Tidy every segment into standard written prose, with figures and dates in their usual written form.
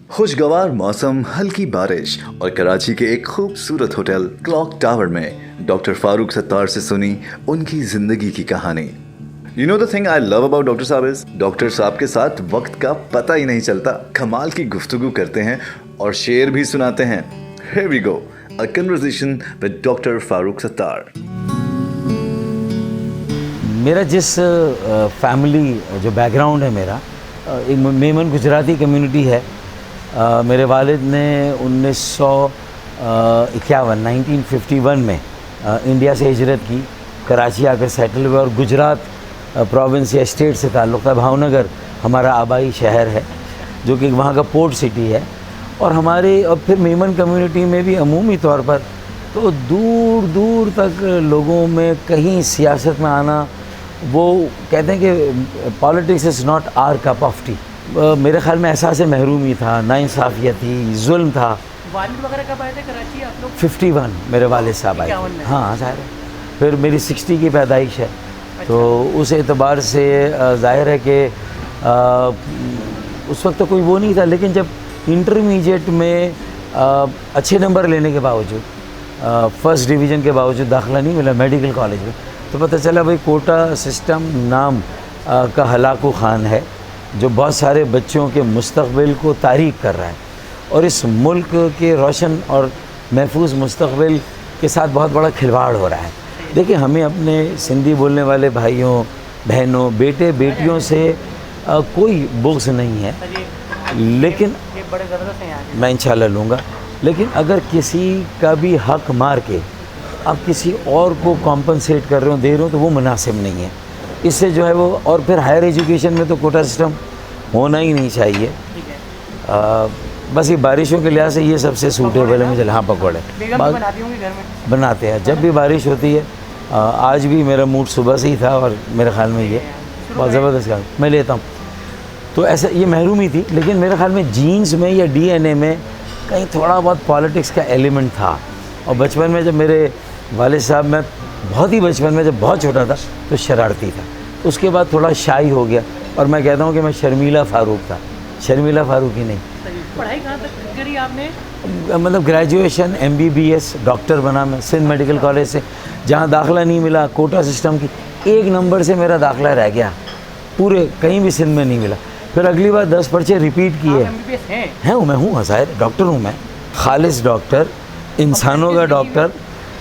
खुशगवार मौसम, हल्की बारिश और कराची के एक खूबसूरत होटल क्लॉक टावर में डॉक्टर फारूक सत्तार से सुनी उनकी जिंदगी की कहानी। You know the thing I love about doctor साहब इज डॉक्टर साहब के साथ वक्त का पता ही नहीं चलता। कमाल की गुफ्तगू करते हैं और शेर भी सुनाते हैं। Here we go, a conversation with doctor Farooq Sattar. मेरा जिस फैमिली जो बैकग्राउंड है मेरा, एक मेमन गुजराती कम्युनिटी है। मेरे वालिद ने 1951 में इंडिया से हिजरत की, कराची आकर सेटल हुए और गुजरात प्रोविंस या स्टेट से ताल्लुक़ था। भावनगर हमारा आबाई शहर है जो कि वहाँ का पोर्ट सिटी है। और हमारे और फिर मेमन कम्युनिटी में भी अमूमी तौर पर तो दूर दूर तक लोगों में कहीं सियासत में आना, वो कहते हैं कि politics is not our cup of tea. मेरे ख्याल में एहसास महरूमी था, नाइंसाफ़ियत थी, जुल्म था। वालिद वगैरह कब आए थे कराची आप लोग? 51 मेरे वालिद साहब आए। हाँ ज़ाहिर है, फिर मेरी 60 की पैदाइश है। अच्छा। तो उस एतबार से ज़ाहिर है कि उस वक्त तो कोई वो नहीं था, लेकिन जब इंटरमीडिएट में अच्छे नंबर लेने के बावजूद, फर्स्ट डिवीज़न के बावजूद दाखिला नहीं मिला मेडिकल कॉलेज में, तो पता चला भाई कोटा सिस्टम नाम का हलाकू खान है जो बहुत सारे बच्चों के मुस्तक़बिल को तारीक कर रहा है और इस मुल्क के रोशन और महफूज मुस्तक़बिल के साथ बहुत बड़ा खिलवाड़ हो रहा है। देखिए, हमें अपने सिंधी बोलने वाले भाइयों बहनों बेटे बेटियों से कोई बुग़्ज़ नहीं है, लेकिन मैं इंशाल्लाह लूँगा। लेकिन अगर किसी का भी हक़ मार के आप किसी और को कॉम्पनसेट कर रहे हो, दे रहे हो, तो वो मुनासिब नहीं है। इससे जो है वो, और फिर हायर एजुकेशन में तो कोटा सिस्टम होना ही नहीं चाहिए। बस ये बारिशों के लिहाज से ये सबसे सूटेबल है मुझे। हाँ, पकौड़े बनाती होंगी घर में? बनाते हैं जब भी बारिश होती है। आज भी मेरा मूड सुबह से ही था और मेरे ख्याल में ये बहुत ज़बरदस्त काम मैं लेता हूँ। तो ऐसा ये महरूमी थी, लेकिन मेरे ख्याल में जीन्स में या DNA में कहीं थोड़ा बहुत पॉलिटिक्स का एलिमेंट था। और बचपन में जब मेरे वालिद साहब, मैं बहुत ही बचपन में जब बहुत छोटा था तो शरारती था, उसके बाद थोड़ा शाई हो गया और मैं कहता हूँ कि मैं शर्मीला फ़ारूक था, शर्मीला फ़ारूक ही नहीं। पढ़ाई कहाँ तक करी आपने? मतलब ग्रेजुएशन MBBS डॉक्टर बना मैं सिंध मेडिकल कॉलेज से, जहाँ दाखिला नहीं मिला कोटा सिस्टम की, 1 नंबर से मेरा दाखिला रह गया, पूरे कहीं भी सिंध में नहीं मिला। फिर अगली बार 10 पर्चे रिपीट किए हैं। मैं हूँ ज़ाहिर, डॉक्टर हूँ मैं, खालिस डॉक्टर, इंसानों का डॉक्टर।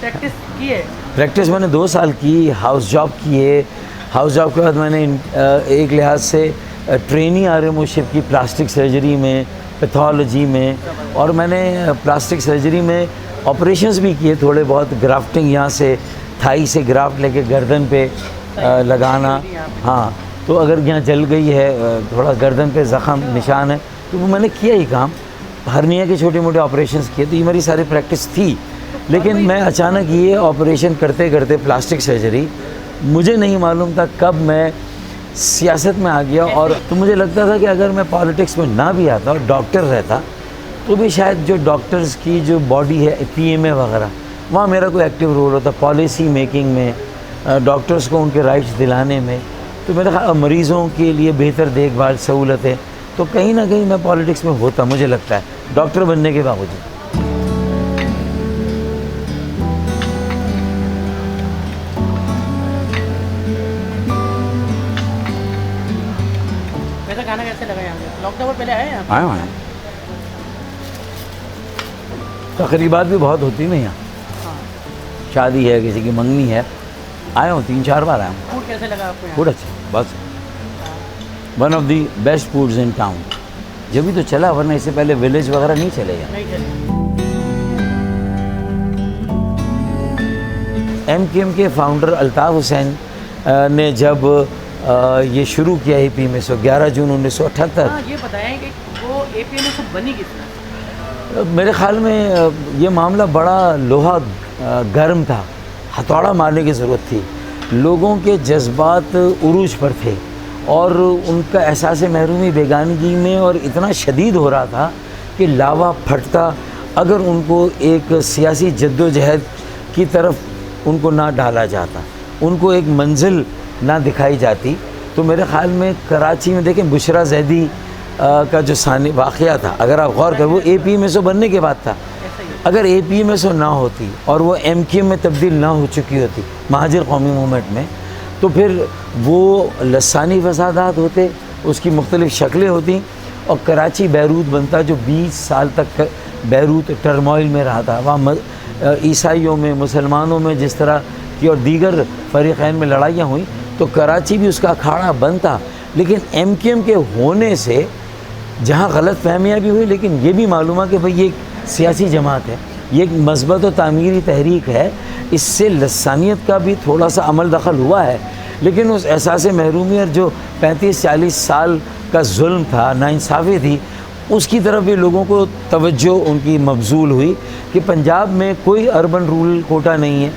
प्रैक्टिस की है? प्रैक्टिस मैंने 2 साल की, हाउस जॉब किए। हाउस जॉब के बाद मैंने एक लिहाज से ट्रेनिंग RMOship की प्लास्टिक सर्जरी में, पैथोलॉजी में, और मैंने प्लास्टिक सर्जरी में ऑपरेशंस भी किए थोड़े बहुत। ग्राफ्टिंग, यहाँ से थाई से ग्राफ्ट लेके गर्दन पे लगाना। हाँ, तो अगर यहाँ जल गई है, थोड़ा गर्दन पे ज़ख़म निशान है, तो वो मैंने किया ही काम। हर्निया के छोटे मोटे ऑपरेशंस किए, तो ये मेरी सारी प्रैक्टिस थी। लेकिन मैं अचानक ये ऑपरेशन करते करते प्लास्टिक सर्जरी, मुझे नहीं मालूम था कब मैं सियासत में आ गया। और तो मुझे लगता था कि अगर मैं पॉलिटिक्स में ना भी आता और डॉक्टर रहता, तो भी शायद जो डॉक्टर्स की जो बॉडी है PMA वगैरह, वहाँ मेरा कोई एक्टिव रोल होता, पॉलिसी मेकिंग में, डॉक्टर्स को उनके राइट्स दिलाने में। तो मेरे ख्याल मरीज़ों के लिए बेहतर देखभाल सहूलतें, तो कहीं ना कहीं मैं पॉलिटिक्स में होता, मुझे लगता है, डॉक्टर बनने के बावजूद। खाना कैसे लगा यहाँ पे? लॉकडाउन पहले आए यहाँ? आए हैं, तकरीबात भी बहुत होती नहीं यहाँ। हाँ। शादी है, किसी की मंगनी है, आया हूँ 3-4 बार आया हूँ। फूड कैसे लगा आपको यहाँ? फूड अच्छा, बस one of the best foods in town. जब भी तो चला, वरना इससे पहले विलेज वगैरह नहीं चले यहाँ। नहीं चले। MKM के फाउंडर अल्ताफ़ हुसैन ने जब ये शुरू किया AP में, 11 जून 1978। हाँ, ये बताएं कि वो AP में सब बनी किस तरह? मेरे ख़्याल में ये मामला बड़ा लोहा गर्म था, हथौड़ा मारने की ज़रूरत थी। लोगों के जज्बात उरूज पर थे और उनका एहसास महरूमी बेगानगी में और इतना शदीद हो रहा था कि लावा फटता अगर उनको एक सियासी जद्दोजहद की तरफ उनको ना डाला जाता, उनको एक मंजिल ना दिखाई जाती। तो मेरे ख़्याल में कराची में देखें, बुशरा ज़ैदी का जो सानी वाक़या था, अगर आप गौर करें, वो APMSO बनने के बाद था। अगर APMSO ना होती और वो MKM में तब्दील ना हो चुकी होती महाजिर कौमी मूवमेंट में, तो फिर वो लसानी फसादात होते, उसकी मुख्तलिफ़ शक्लें होती और कराची बैरूत बनता, जो 20 साल तक बैरूत टर्मोइल में रहा था। वहाँ ईसाइयों में, मुसलमानों में जिस तरह की और दीगर फ़रीक़ैन में लड़ाइयाँ हुई, तो कराची भी उसका अखाड़ा बनता। लेकिन MKM के होने से जहाँ गलत फहमियाँ भी हुई, लेकिन ये भी मालूम है कि भाई ये एक सियासी जमात है, ये एक मस्बत व तामीरी तहरीक है, इससे लसानियत का भी थोड़ा सा अमल दखल हुआ है। लेकिन उस एहसास महरूमियत जो 35-40 साल का जुल्म था, नाइंसाफ़ी थी, उसकी तरफ भी लोगों को तवज्जो उनकी मबजूल हुई कि पंजाब में कोई अर्बन रूरल कोटा नहीं है,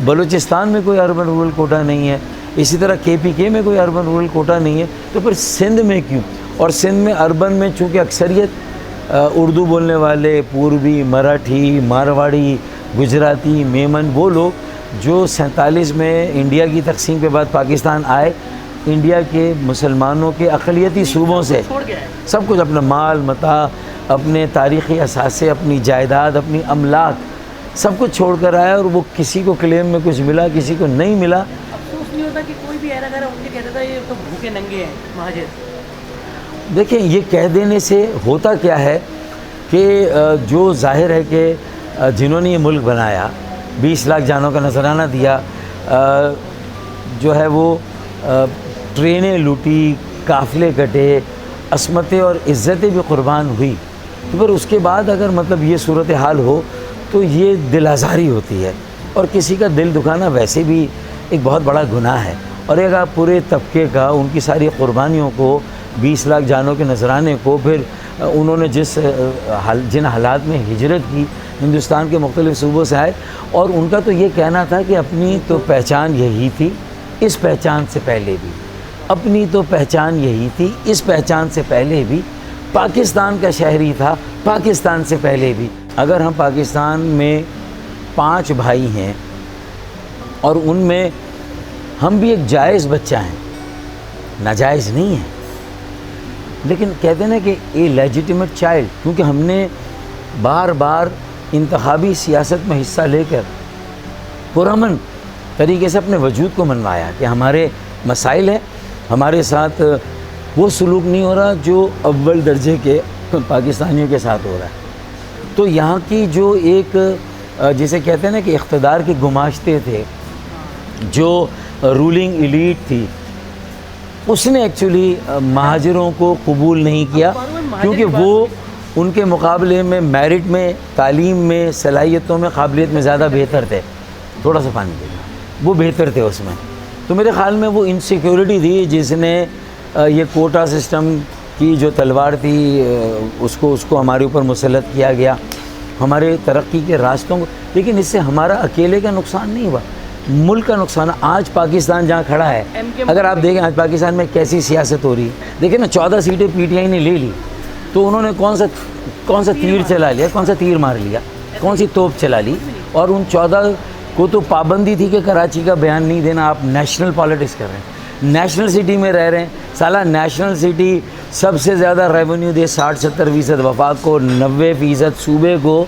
बलूचिस्तान में कोई अर्बन रूरल कोटा नहीं है, इसी तरह KPK में कोई अर्बन रूरल कोटा नहीं है, तो फिर सिंध में क्यों? और सिंध में अर्बन में चूँकि अक्सरियत उर्दू बोलने वाले, पूर्वी, मराठी, मारवाड़ी, गुजराती, मेमन, वो लोग जो 47 में इंडिया की तकसीम के बाद पाकिस्तान आए, इंडिया के मुसलमानों के अक़लियती सूबों से सब कुछ, अपना माल मता, अपने तारीख़ी असासे, अपनी जायदाद, अपनी अमलाक, सब कुछ छोड़ कर आया और वो किसी को क्लेम में कुछ मिला, किसी को नहीं मिला। अफसोस नहीं होता कि कोई भी ऐरा गैरा उनके कहता था ये तो भूखे नंगे हैं महाजिर? देखिए, ये कह देने से होता क्या है कि जो जाहिर है कि जिन्होंने ये मुल्क बनाया, 20 लाख जानों का नजराना दिया, जो है वो ट्रेनें लूटी, काफ़िले कटे, असमतें और इज़्ज़तें भी कुर्बान हुई, तो फिर उसके बाद अगर मतलब ये सूरत हाल हो तो ये दिल आज़ारी होती है। और किसी का दिल दुखाना वैसे भी एक बहुत बड़ा गुनाह है। और एक आप पूरे तबके का, उनकी सारी क़ुरबानियों को, 20 लाख जानों के नजराने को, फिर उन्होंने जिन हालात में हिजरत की, हिंदुस्तान के मुख्तलिफ़ सूबों से आए, और उनका तो ये कहना था कि अपनी तो पहचान यही थी, इस पहचान से पहले भी, अपनी तो पहचान यही थी, इस पहचान से पहले भी, पाकिस्तान का शहरी था, पाकिस्तान से पहले भी। अगर हम पाकिस्तान में 5 भाई हैं और उनमें हम भी एक जायज़ बच्चा हैं, नाजायज़ नहीं है, लेकिन कहते हैं ना कि ए लेजिटिमेट चाइल्ड, क्योंकि हमने बार बार इंतखाबी सियासत में हिस्सा लेकर पुरअमन तरीके से अपने वजूद को मनवाया कि हमारे मसाइल हैं, हमारे साथ वो सलूक नहीं हो रहा जो अव्वल दर्जे के पाकिस्तानियों के साथ हो रहा है। तो यहाँ की जो एक जिसे कहते हैं ना कि इख्तदार के गुमाश्ते थे, जो रूलिंग एलीट थी, उसने एक्चुअली महाजिरों को कबूल नहीं किया, क्योंकि वो उनके मुकाबले में मेरिट में, तालीम में, सलाहियतों में, काबिलियत में ज़्यादा बेहतर थे। थोड़ा सा पानी देना, वो बेहतर थे उसमें। तो मेरे ख़्याल में वो इनसिक्योरिटी थी जिसने ये कोटा सिस्टम की जो तलवार थी उसको हमारे ऊपर मुसल्लत किया गया, हमारे तरक्की के रास्तों को। लेकिन इससे हमारा अकेले का नुकसान नहीं हुआ, मुल्क का नुकसान। आज पाकिस्तान जहाँ खड़ा है, अगर आप देखें आज पाकिस्तान में कैसी सियासत हो रही है, देखिए ना, 14 सीटें PTI ने ले ली, तो उन्होंने कौन सा तीर चला लिया, कौन सा तीर मार लिया, कौन सी तोप चला ली। और उन 14 को तो पाबंदी थी कि कराची का बयान नहीं देना। आप नेशनल पॉलिटिक्स कर रहे हैं, नेशनल सिटी में रह रहे हैं, साला नेशनल सिटी सबसे ज़्यादा रेवेन्यू दे, 60-70% वफाक को, 90% सूबे को,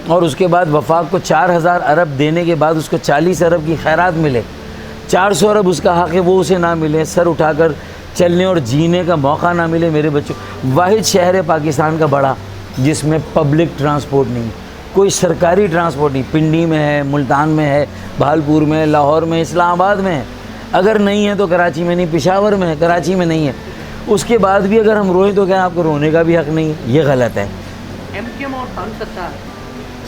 और उसके बाद वफाक को 4000 अरब देने के बाद उसको 40 अरब की खैरात मिले, 400 अरब उसका हक़ है वो उसे ना मिले, सर उठाकर चलने और जीने का मौका ना मिले मेरे बच्चों। वाहिद शहर है पाकिस्तान का बड़ा जिसमें पब्लिक ट्रांसपोर्ट नहीं, कोई सरकारी ट्रांसपोर्ट नहीं। पिंडी में है, मुल्तान में है, भालपुर में, लाहौर में, इस्लामाबाद में है। अगर नहीं है तो कराची में नहीं, पेशावर में है, कराची में नहीं है। उसके बाद भी अगर हम रोएं तो क्या आपको रोने का भी हक़ नहीं है? ये गलत है। MKM और फारूक सत्तार,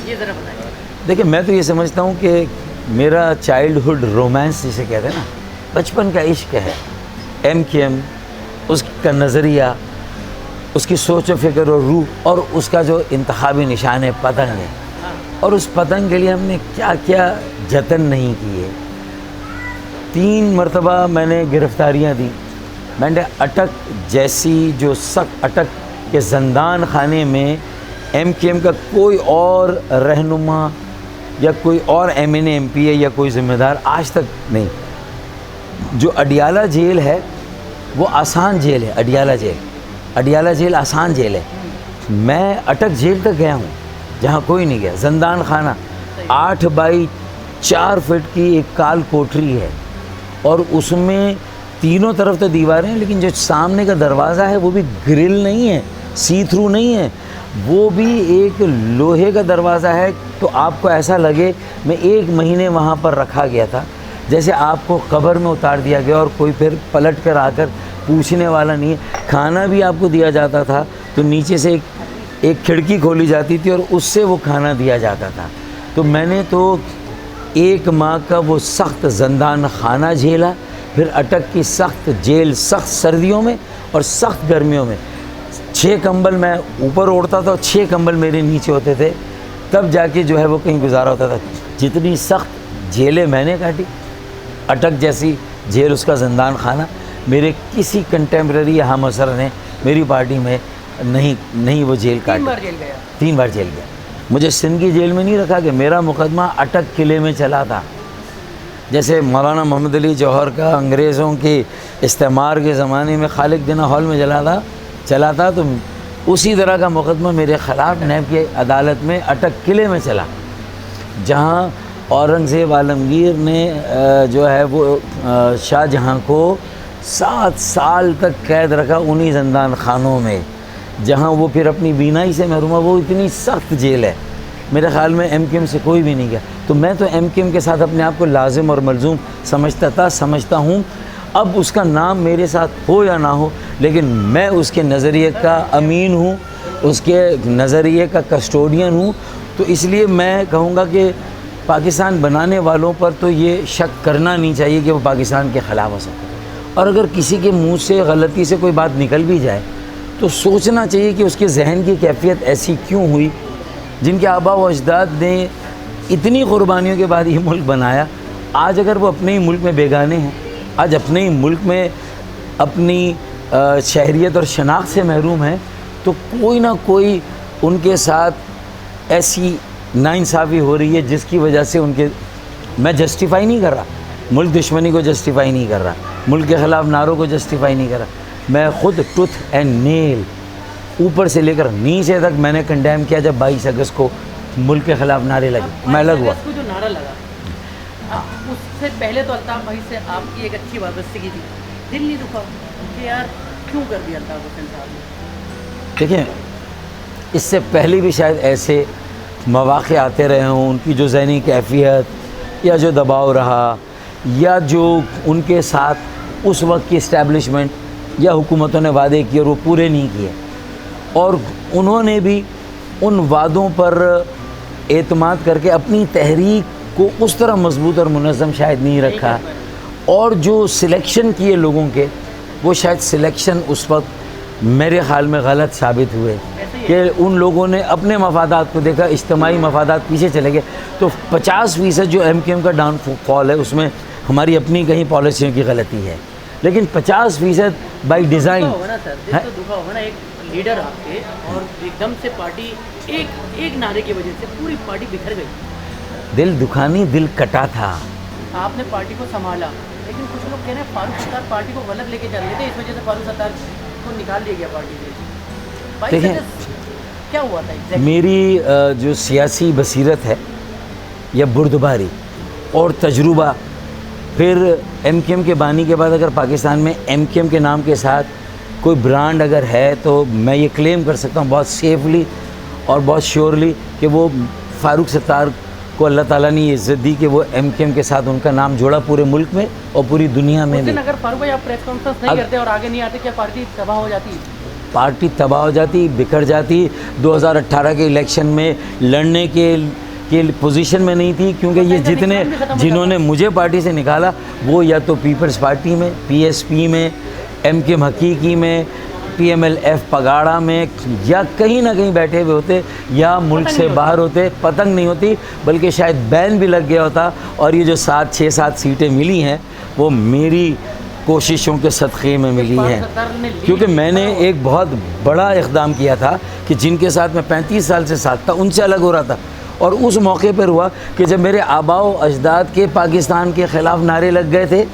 ये ज़रा बताइए। देखिए, मैं तो ये समझता हूँ कि मेरा चाइल्डहुड रोमांस जिसे कहते हैं ना, बचपन का इश्क है MKM, उसका नज़रिया, उसकी सोच व फ़िक्र और रूह, और उसका जो इंतखाबी निशान है पतंग है। और उस पतंग के लिए हमने क्या क्या जतन नहीं किए। 3 मरतबा मैंने गिरफ़्तारियाँ दी। मैंने अटक जैसी जो सख्त अटक के ज़ंदान खाने में MKM का कोई और रहनुमा या कोई और MNA MPA या कोई ज़िम्मेदार आज तक नहीं। जो अडियाला जेल है वो आसान जेल है, अडियाला जेल अडियाला जेल आसान जेल है, मैं अटक जेल तक गया हूँ जहाँ कोई नहीं गया। जंदान खाना 8 बाई 4 फीट की एक काल कोठरी है और उसमें तीनों तरफ तो दीवारें हैं, लेकिन जो सामने का दरवाज़ा है वो भी ग्रिल नहीं है, सी थ्रू नहीं है, वो भी एक लोहे का दरवाज़ा है। तो आपको ऐसा लगे मैं 1 महीने वहाँ पर रखा गया था, जैसे आपको कब्र में उतार दिया गया और कोई फिर पलट कर आकर पूछने वाला नहीं है। खाना भी आपको दिया जाता था तो नीचे से एक खिड़की खोली जाती थी और उससे वो खाना दिया जाता था। तो मैंने तो 1 माह का वो सख्त जंदान खाना झेला, फिर अटक की सख्त जेल, सख्त सर्दियों में और सख्त गर्मियों में। 6 कंबल मैं ऊपर ओढ़ता था और 6 कंबल मेरे नीचे होते थे, तब जाके जो है वो कहीं गुजारा होता था। जितनी सख्त जेलें मैंने काटी, अटक जैसी जेल उसका जंदान खाना, मेरे किसी कंटेम्प्रेरी या हम असर ने मेरी पार्टी में नहीं वो जेल काटी। 3 बार जेल गया। 3 बार जेल गया। मुझे सिंध की जेल में नहीं रखा गया, मेरा मुकदमा अटक किले में चला था। जैसे मौलाना मोहम्मद अली जौहर का अंग्रेज़ों के इस्तेमार के ज़माने में खालिद जिन्ना हॉल में चला था, तो उसी तरह का मुकदमा मेरे ख़िलाफ़ नैब की अदालत में अटक किले में चला, जहाँ औरंगज़ेब आलमगीर ने जो है वो शाहजहाँ को 7 साल तक कैद रखा उन्हीं जंदान खानों में, जहाँ वो फिर अपनी बीनाई से महरूम। वो इतनी सख्त जेल है, मेरे ख़्याल में MKM से कोई भी नहीं गया। तो मैं तो MKM के साथ अपने आप को लाजिम और मलजूम समझता हूँ। अब उसका नाम मेरे साथ हो या ना हो, लेकिन मैं उसके नज़रिए का अमीन हूँ, उसके नज़रिए का कस्टोडियन हूँ। तो इसलिए मैं कहूँगा कि पाकिस्तान बनाने वालों पर तो ये शक करना नहीं चाहिए कि वो पाकिस्तान के ख़िलाफ़ हो सकते। और अगर किसी के मुँह से गलती से कोई बात निकल भी जाए तो सोचना चाहिए कि उसके जहन की कैफियत ऐसी क्यों हुई। जिनके आबा व अजदाद ने इतनी क़ुरबानियों के बाद ये मुल्क बनाया, आज अगर वो अपने ही मुल्क में बेगाने हैं, आज अपने ही मुल्क में अपनी शहरियत और शनाख्त से महरूम हैं, तो कोई ना कोई उनके साथ ऐसी नाइंसाफ़ी हो रही है जिसकी वजह से मैं जस्टिफाई नहीं कर रहा, मुल्क दुश्मनी को जस्टिफाई नहीं कर रहा, मुल्क के ख़िलाफ़ नारों को जस्टिफाई नहीं कर रहा। मैं ख़ुद टूथ एंड नेल ऊपर से लेकर नीचे तक मैंने कंडेम किया जब 22 अगस्त को मुल्क के ख़िलाफ़ नारे लगे, मैं अलग हुआ। जो नारा लगा, उससे पहले तो अल्ताफ़ भाई से आपकी एक अच्छी वाबस्तगी थी, दिल नहीं दुखा कि यार क्यों कर दिया अल्ताफ़ हुसैन साहब ने? देखिए, इससे पहले भी शायद ऐसे मौक़े आते रहे हों, उनकी जो ज़हनी कैफियत या जो दबाव रहा या जो उनके साथ उस वक्त की इस्टेब्लिशमेंट या हुकूमतों ने वादे किए और वो पूरे नहीं किए, और उन्होंने भी उन वादों पर एतमाद करके अपनी तहरीक को उस तरह मजबूत और मुनज़्ज़म शायद नहीं रखा, और जो सिलेक्शन किए लोगों के, वो शायद सिलेक्शन उस वक्त मेरे ख़्याल में गलत साबित हुए कि उन लोगों ने अपने मफादात को देखा, इज्तिमाई मफादात पीछे चले गए। तो 50% जो MKM का डाउनफॉल है उसमें हमारी अपनी कहीं पॉलिसियों की गलती है, लेकिन 50% बाई डिज़ाइन होगा ना सर, दिल तो दुखा होगा ना, एक लीडर आपके और एकदम से पार्टी एक नारे की वजह से पूरी पार्टी बिखर गई। दिल दुखानी, दिल कटा था। आपने पार्टी को संभाला, लेकिन कुछ लोग कह रहे हैं फारूक सत्तार पार्टी को गलत लेके चल रहे थे, इस वजह से फारूक सत्तार को निकाल दिया गया पार्टी से। देखें, क्या हुआ था exactly? मेरी जो सियासी बसीरत है या बुर्दबारी और तजुर्बा, फिर MKM के बानी के बाद अगर पाकिस्तान में MKM के नाम के साथ कोई ब्रांड अगर है तो मैं ये क्लेम कर सकता हूँ बहुत सेफली और बहुत श्योरली कि वो फारूक सत्तार को अल्लाह ताला ने ये इज़्ज़त दी कि वो MKM के साथ उनका नाम जोड़ा पूरे मुल्क में और पूरी दुनिया में भी। अगर फारूक भाई आप प्रेस कॉन्फ्रेंस नहीं करते और आगे नहीं आते, क्या पार्टी तबाह हो जाती? पार्टी तबाह हो जाती, बिखर जाती। 2018 के इलेक्शन में लड़ने के पोजीशन में नहीं थी, क्योंकि ये जिन्होंने मुझे पार्टी से निकाला वो या तो पीपल्स पार्टी में, PSP में, MKM हकीकी में, PMLF पगाड़ा में या कहीं ना कहीं बैठे हुए होते या मुल्क से बाहर होते, पतंग नहीं होती, बल्कि शायद बैन भी लग गया होता। और ये जो 6-7 सीटें मिली हैं वो मेरी कोशिशों के सदक़े में मिली हैं, क्योंकि मैंने एक बहुत बड़ा इक़दाम किया था कि जिनके साथ मैं 35 साल से साथ था उनसे अलग हो रहा था। और उस मौके पर हुआ कि जब मेरे आबाओ अजदाद के पाकिस्तान के ख़िलाफ़ नारे लग गए थे,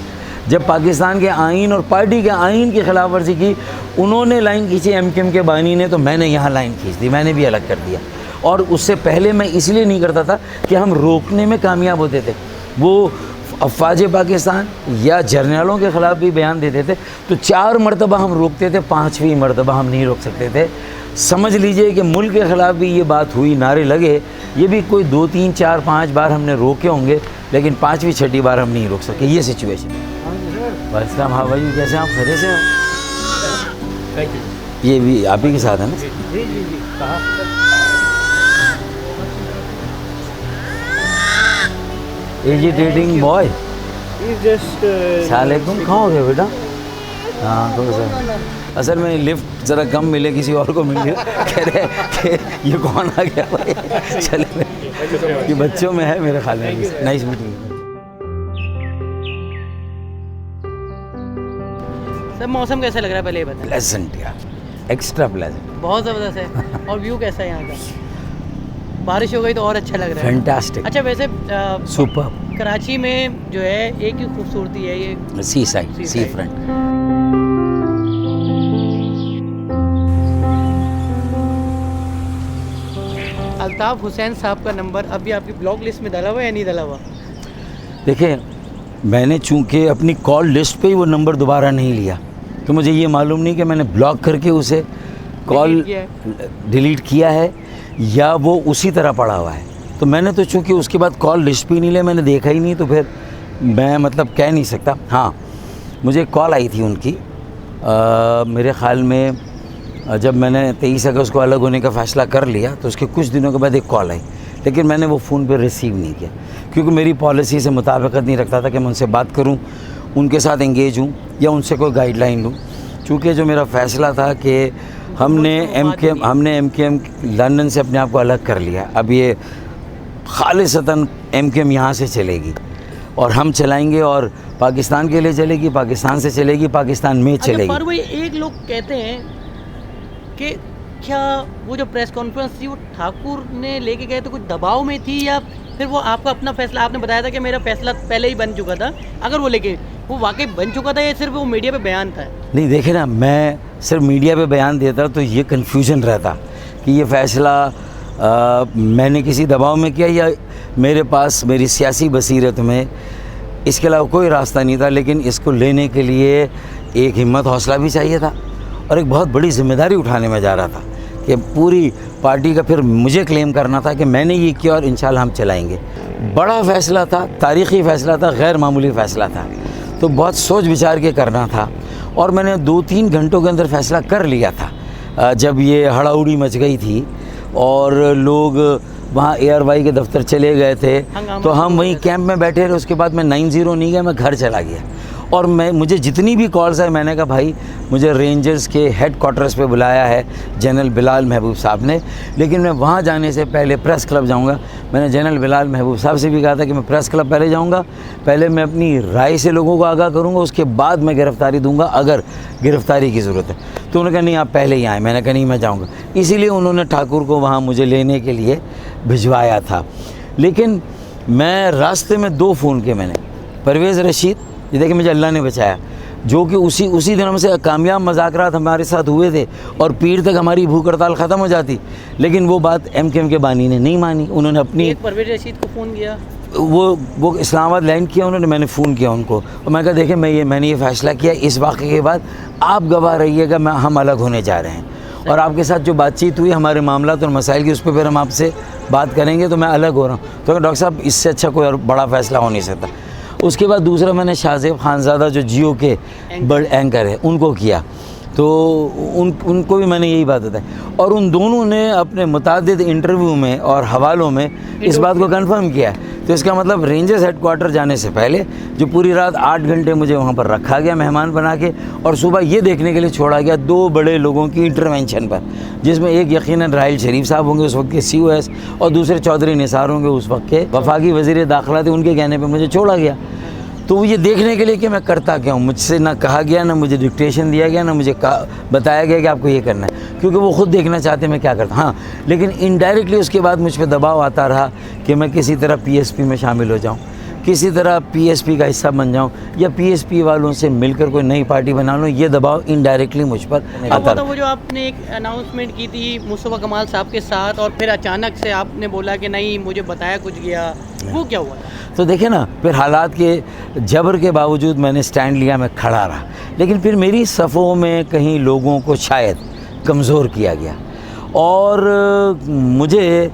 जब पाकिस्तान के आइन और पार्टी के आइन की खिलाफ वर्जी की, उन्होंने लाइन खींची MKM के बानी ने, तो मैंने यहाँ लाइन खींच दी, मैंने भी अलग कर दिया। और उससे पहले मैं इसलिए नहीं करता था कि हम रोकने में कामयाब होते थे। वो अफवाज पाकिस्तान या जर्नलों के ख़िलाफ़ भी बयान देते थे, तो 4 मरतबा हम रोकते थे, 5वीं मरतबा हम नहीं रोक सकते थे। समझ लीजिए कि मुल्क के ख़िलाफ़ भी ये बात हुई, नारे लगे, ये भी कोई 2, 3, 4, 5 बार हमने रोके होंगे, लेकिन 5वीं 6ठी बार हम नहीं रोक सके। ये सिचुएशन। वालेकुम, हाँ भाई, कैसे आप? खैरियत से? ये भी आप ही के साथ है ना? जी जी जी, कहाँ? Agitating boy. जस्ट सलामुअलैकुम, कहाँ हो गया बेटा? हाँ थोड़ा सा, असल में लिफ्ट ज़रा कम मिले, किसी और को मिल गया, कह रहे कि ये कौन आ गया भाई। चले, ये बच्चों में है मेरे ख्याल में। Nice meeting. सर मौसम कैसा लग रहा है पहले ये बताएं? प्लेजेंट यार, एक्स्ट्रा प्लेजेंट, बहुत ज़बरदस्त है। और व्यू कैसा है यहाँ का? बारिश हो गई तो और अच्छा लग रहा है। फैंटास्टिक, अच्छा वैसे सुपर। कराची में जो है एक ही खूबसूरती है, ये सी साइड, सी फ्रंट। अल्ताफ़ हुसैन साहब का नंबर अभी आपकी ब्लॉक लिस्ट में डाला हुआ है या नहीं डाला हुआ? देखिए, मैंने चूंकि अपनी कॉल लिस्ट पे ही वो नंबर दोबारा नहीं लिया, तो मुझे ये मालूम नहीं कि मैंने ब्लॉक करके उसे कॉल डिलीट किया है या वो उसी तरह पड़ा हुआ है। तो मैंने तो चूंकि उसके बाद कॉल लिस्ट भी नहीं लिया, मैंने देखा ही नहीं, तो फिर मैं मतलब कह नहीं सकता। हाँ, मुझे कॉल आई थी उनकी, मेरे ख़्याल में जब मैंने 23 अगस्त को अलग होने का फ़ैसला कर लिया, तो उसके कुछ दिनों के बाद एक कॉल आई, लेकिन मैंने वो फ़ोन पे रिसीव नहीं किया, क्योंकि मेरी पॉलिसी से मुताबिकत नहीं रखता था कि मैं उनसे बात करूं, उनके साथ एंगेज हूं या उनसे कोई गाइडलाइन लूं। चूँकि जो मेरा फ़ैसला था कि हमने MKM लंदन से अपने आप को अलग कर लिया, अब ये खालिसतन MKM यहाँ से चलेगी और हम चलाएंगे, और पाकिस्तान के लिए चलेगी, पाकिस्तान से चलेगी, पाकिस्तान में चलेगी। पर वही एक लोग कहते हैं कि क्या वो जो प्रेस कॉन्फ्रेंस थी वो ठाकुर ने लेके गए तो कुछ दबाव में थी, या फिर वो आपका अपना फैसला? आपने बताया था कि मेरा फैसला पहले ही बन चुका था, अगर वो लेके वो वाकई बन चुका था या सिर्फ वो मीडिया पे बयान था? नहीं, देखे ना, मैं सिर्फ मीडिया पे बयान देता तो ये कन्फ्यूजन रहता कि ये फ़ैसला मैंने किसी दबाव में किया या मेरे पास मेरी सियासी बसीरत में इसके अलावा कोई रास्ता नहीं था। लेकिन इसको लेने के लिए एक हिम्मत हौसला भी चाहिए था, और एक बहुत बड़ी जिम्मेदारी उठाने में जा रहा था कि पूरी पार्टी का फिर मुझे क्लेम करना था कि मैंने ये किया और इंशाल्लाह हम चलाएंगे। बड़ा फ़ैसला था, तारीख़ी फ़ैसला था, गैर मामूली फ़ैसला था, तो बहुत सोच विचार के करना था, और मैंने 2-3 घंटों के अंदर फ़ैसला कर लिया था। जब ये हड़ाउड़ी मच गई थी और लोग वहाँ ARY के दफ्तर चले गए थे, तो हम वहीं कैंप में बैठे रहे। उसके बाद मैं 90 नहीं गया, मैं घर चला गया, और मुझे जितनी भी कॉल्स है, मैंने कहा भाई मुझे रेंजर्स के हेड क्वार्टर्स पे बुलाया है जनरल बिलाल महबूब साहब ने, लेकिन मैं वहाँ जाने से पहले प्रेस क्लब जाऊँगा। मैंने जनरल बिलाल महबूब साहब से भी कहा था कि मैं प्रेस क्लब पहले जाऊँगा, पहले मैं अपनी राय से लोगों को आगाह करूँगा, उसके बाद मैं गिरफ़्तारी दूँगा अगर गिरफ़्तारी की ज़रूरत है। तो उन्होंने कहा नहीं, आप पहले ही आए। मैंने कहा नहीं, मैं जाऊँगा। इसीलिए उन्होंने ठाकुर को वहाँ मुझे लेने के लिए भिजवाया था। लेकिन मैं रास्ते में 2 फ़ोन किए मैंने। परवेज़ रशीद, ये देखिए मुझे अल्लाह ने बचाया, जो कि उसी दिन हमसे कामयाब मुज़ाकरात हमारे साथ हुए थे और पीर तक हमारी भूख हड़ताल ख़त्म हो जाती, लेकिन वो बात MKM के बानी ने नहीं मानी। उन्होंने अपनी परवेज़ रशीद को फ़ोन किया, वो इस्लामाबाद लैंड किया उन्होंने, मैंने फ़ोन किया उनको, और मैं कहा देखें मैंने ये फ़ैसला किया, इस वाक़े के बाद आप गवाह रहिएगा, हम अलग होने जा रहे हैं, और आपके साथ जो बातचीत हुई हमारे मामलात और मसाइल की, उस पर फिर हम आपसे बात करेंगे, तो मैं अलग हो रहा हूँ। तो डॉक्टर साहब, इससे अच्छा कोई और बड़ा फ़ैसला हो नहीं सकता। उसके बाद दूसरा मैंने शाहज़ेब खानज़ादा जो जियो के बड़े एंकर है उनको किया, तो उनको भी मैंने यही बात बताई, और उन दोनों ने अपने मुतादिद इंटरव्यू में और हवालों में इस बात को कंफर्म किया है। तो इसका मतलब रेंजर्स हेडक्वार्टर जाने से पहले जो पूरी रात 8 घंटे मुझे वहाँ पर रखा गया मेहमान बना के, और सुबह ये देखने के लिए छोड़ा गया 2 बड़े लोगों की इंटरवेंशन पर, जिसमें एक यकीनन राहिल शरीफ साहब होंगे उस वक्त के COS, और दूसरे चौधरी निसार होंगे उस वक्त के वफाकी वज़ीर दाखिला थे, उनके कहने पर मुझे छोड़ा गया। तो ये देखने के लिए कि मैं करता क्या हूँ, मुझसे ना कहा गया, ना मुझे डिक्टेशन दिया गया, ना मुझे बताया गया कि आपको ये करना है, क्योंकि वो ख़ुद देखना चाहते मैं क्या करता। हाँ, लेकिन इनडायरेक्टली उसके बाद मुझ पर दबाव आता रहा कि मैं किसी तरह PSP में शामिल हो जाऊँ, किसी तरह पीएसपी का हिस्सा बन जाऊं या पीएसपी वालों से मिलकर कोई नई पार्टी बना लूं, ये दबाव इनडायरेक्टली मुझ पर आता वो जो आपने एक अनाउंसमेंट की थी मुस्तफ़ा कमाल साहब के साथ और फिर अचानक से आपने बोला कि नहीं मुझे बताया कुछ गया, वो क्या हुआ? तो देखे ना, फिर हालात के जबर के बावजूद मैंने स्टैंड लिया, मैं खड़ा रहा, लेकिन फिर मेरी सफ़ों में कहीं लोगों को शायद कमज़ोर किया गया और मुझे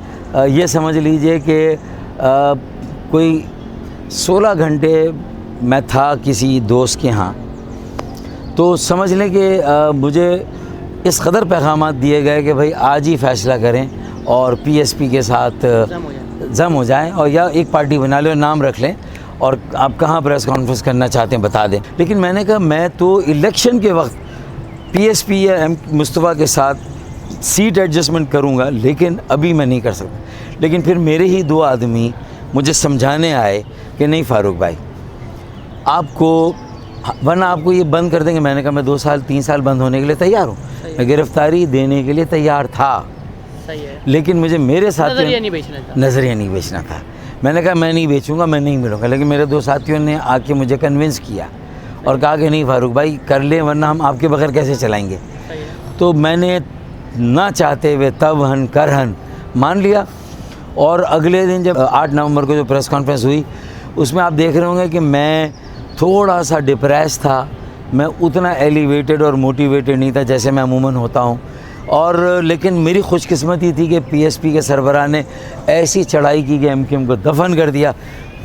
ये समझ लीजिए कि कोई 16 घंटे मैं था किसी दोस्त के यहाँ, तो समझ लें कि मुझे इस कदर पैगामात दिए गए कि भाई आज ही फ़ैसला करें और पीएसपी के साथ जम हो जाएं और या एक पार्टी बना लें और नाम रख लें और आप कहाँ प्रेस कॉन्फ्रेंस करना चाहते हैं बता दें। लेकिन मैंने कहा मैं तो इलेक्शन के वक्त पीएसपी या मुस्तफ़ा के साथ सीट एडजस्टमेंट करूँगा, लेकिन अभी मैं नहीं कर सकता। लेकिन फिर मेरे ही 2 आदमी मुझे समझाने आए कि नहीं फारूक भाई, आपको वरना आपको ये बंद कर देंगे। मैंने कहा मैं 2 साल 3 साल बंद होने के लिए तैयार हूँ, मैं गिरफ्तारी देने के लिए तैयार था। सही है। लेकिन मुझे मेरे साथ नज़रिया नहीं बेचना था। मैंने कहा मैं नहीं बेचूंगा, मैं नहीं मिलूंगा। लेकिन मेरे 2 साथियों ने आके मुझे कन्विंस किया और कहा कि नहीं फारूक भाई कर ले, वरना हम आपके बगैर कैसे चलाएंगे। तो मैंने ना चाहते हुए तबहन करहन मान लिया। और अगले दिन जब 8 नवंबर को जो प्रेस कॉन्फ्रेंस हुई, उसमें आप देख रहे होंगे कि मैं थोड़ा सा डिप्रेस था, मैं उतना एलिवेटेड और मोटिवेटेड नहीं था जैसे मैं अमूमन होता हूँ। और लेकिन मेरी खुशकिस्मती थी कि पीएसपी के सरबराह ने ऐसी चढ़ाई की कि एमकेएम को दफन कर दिया।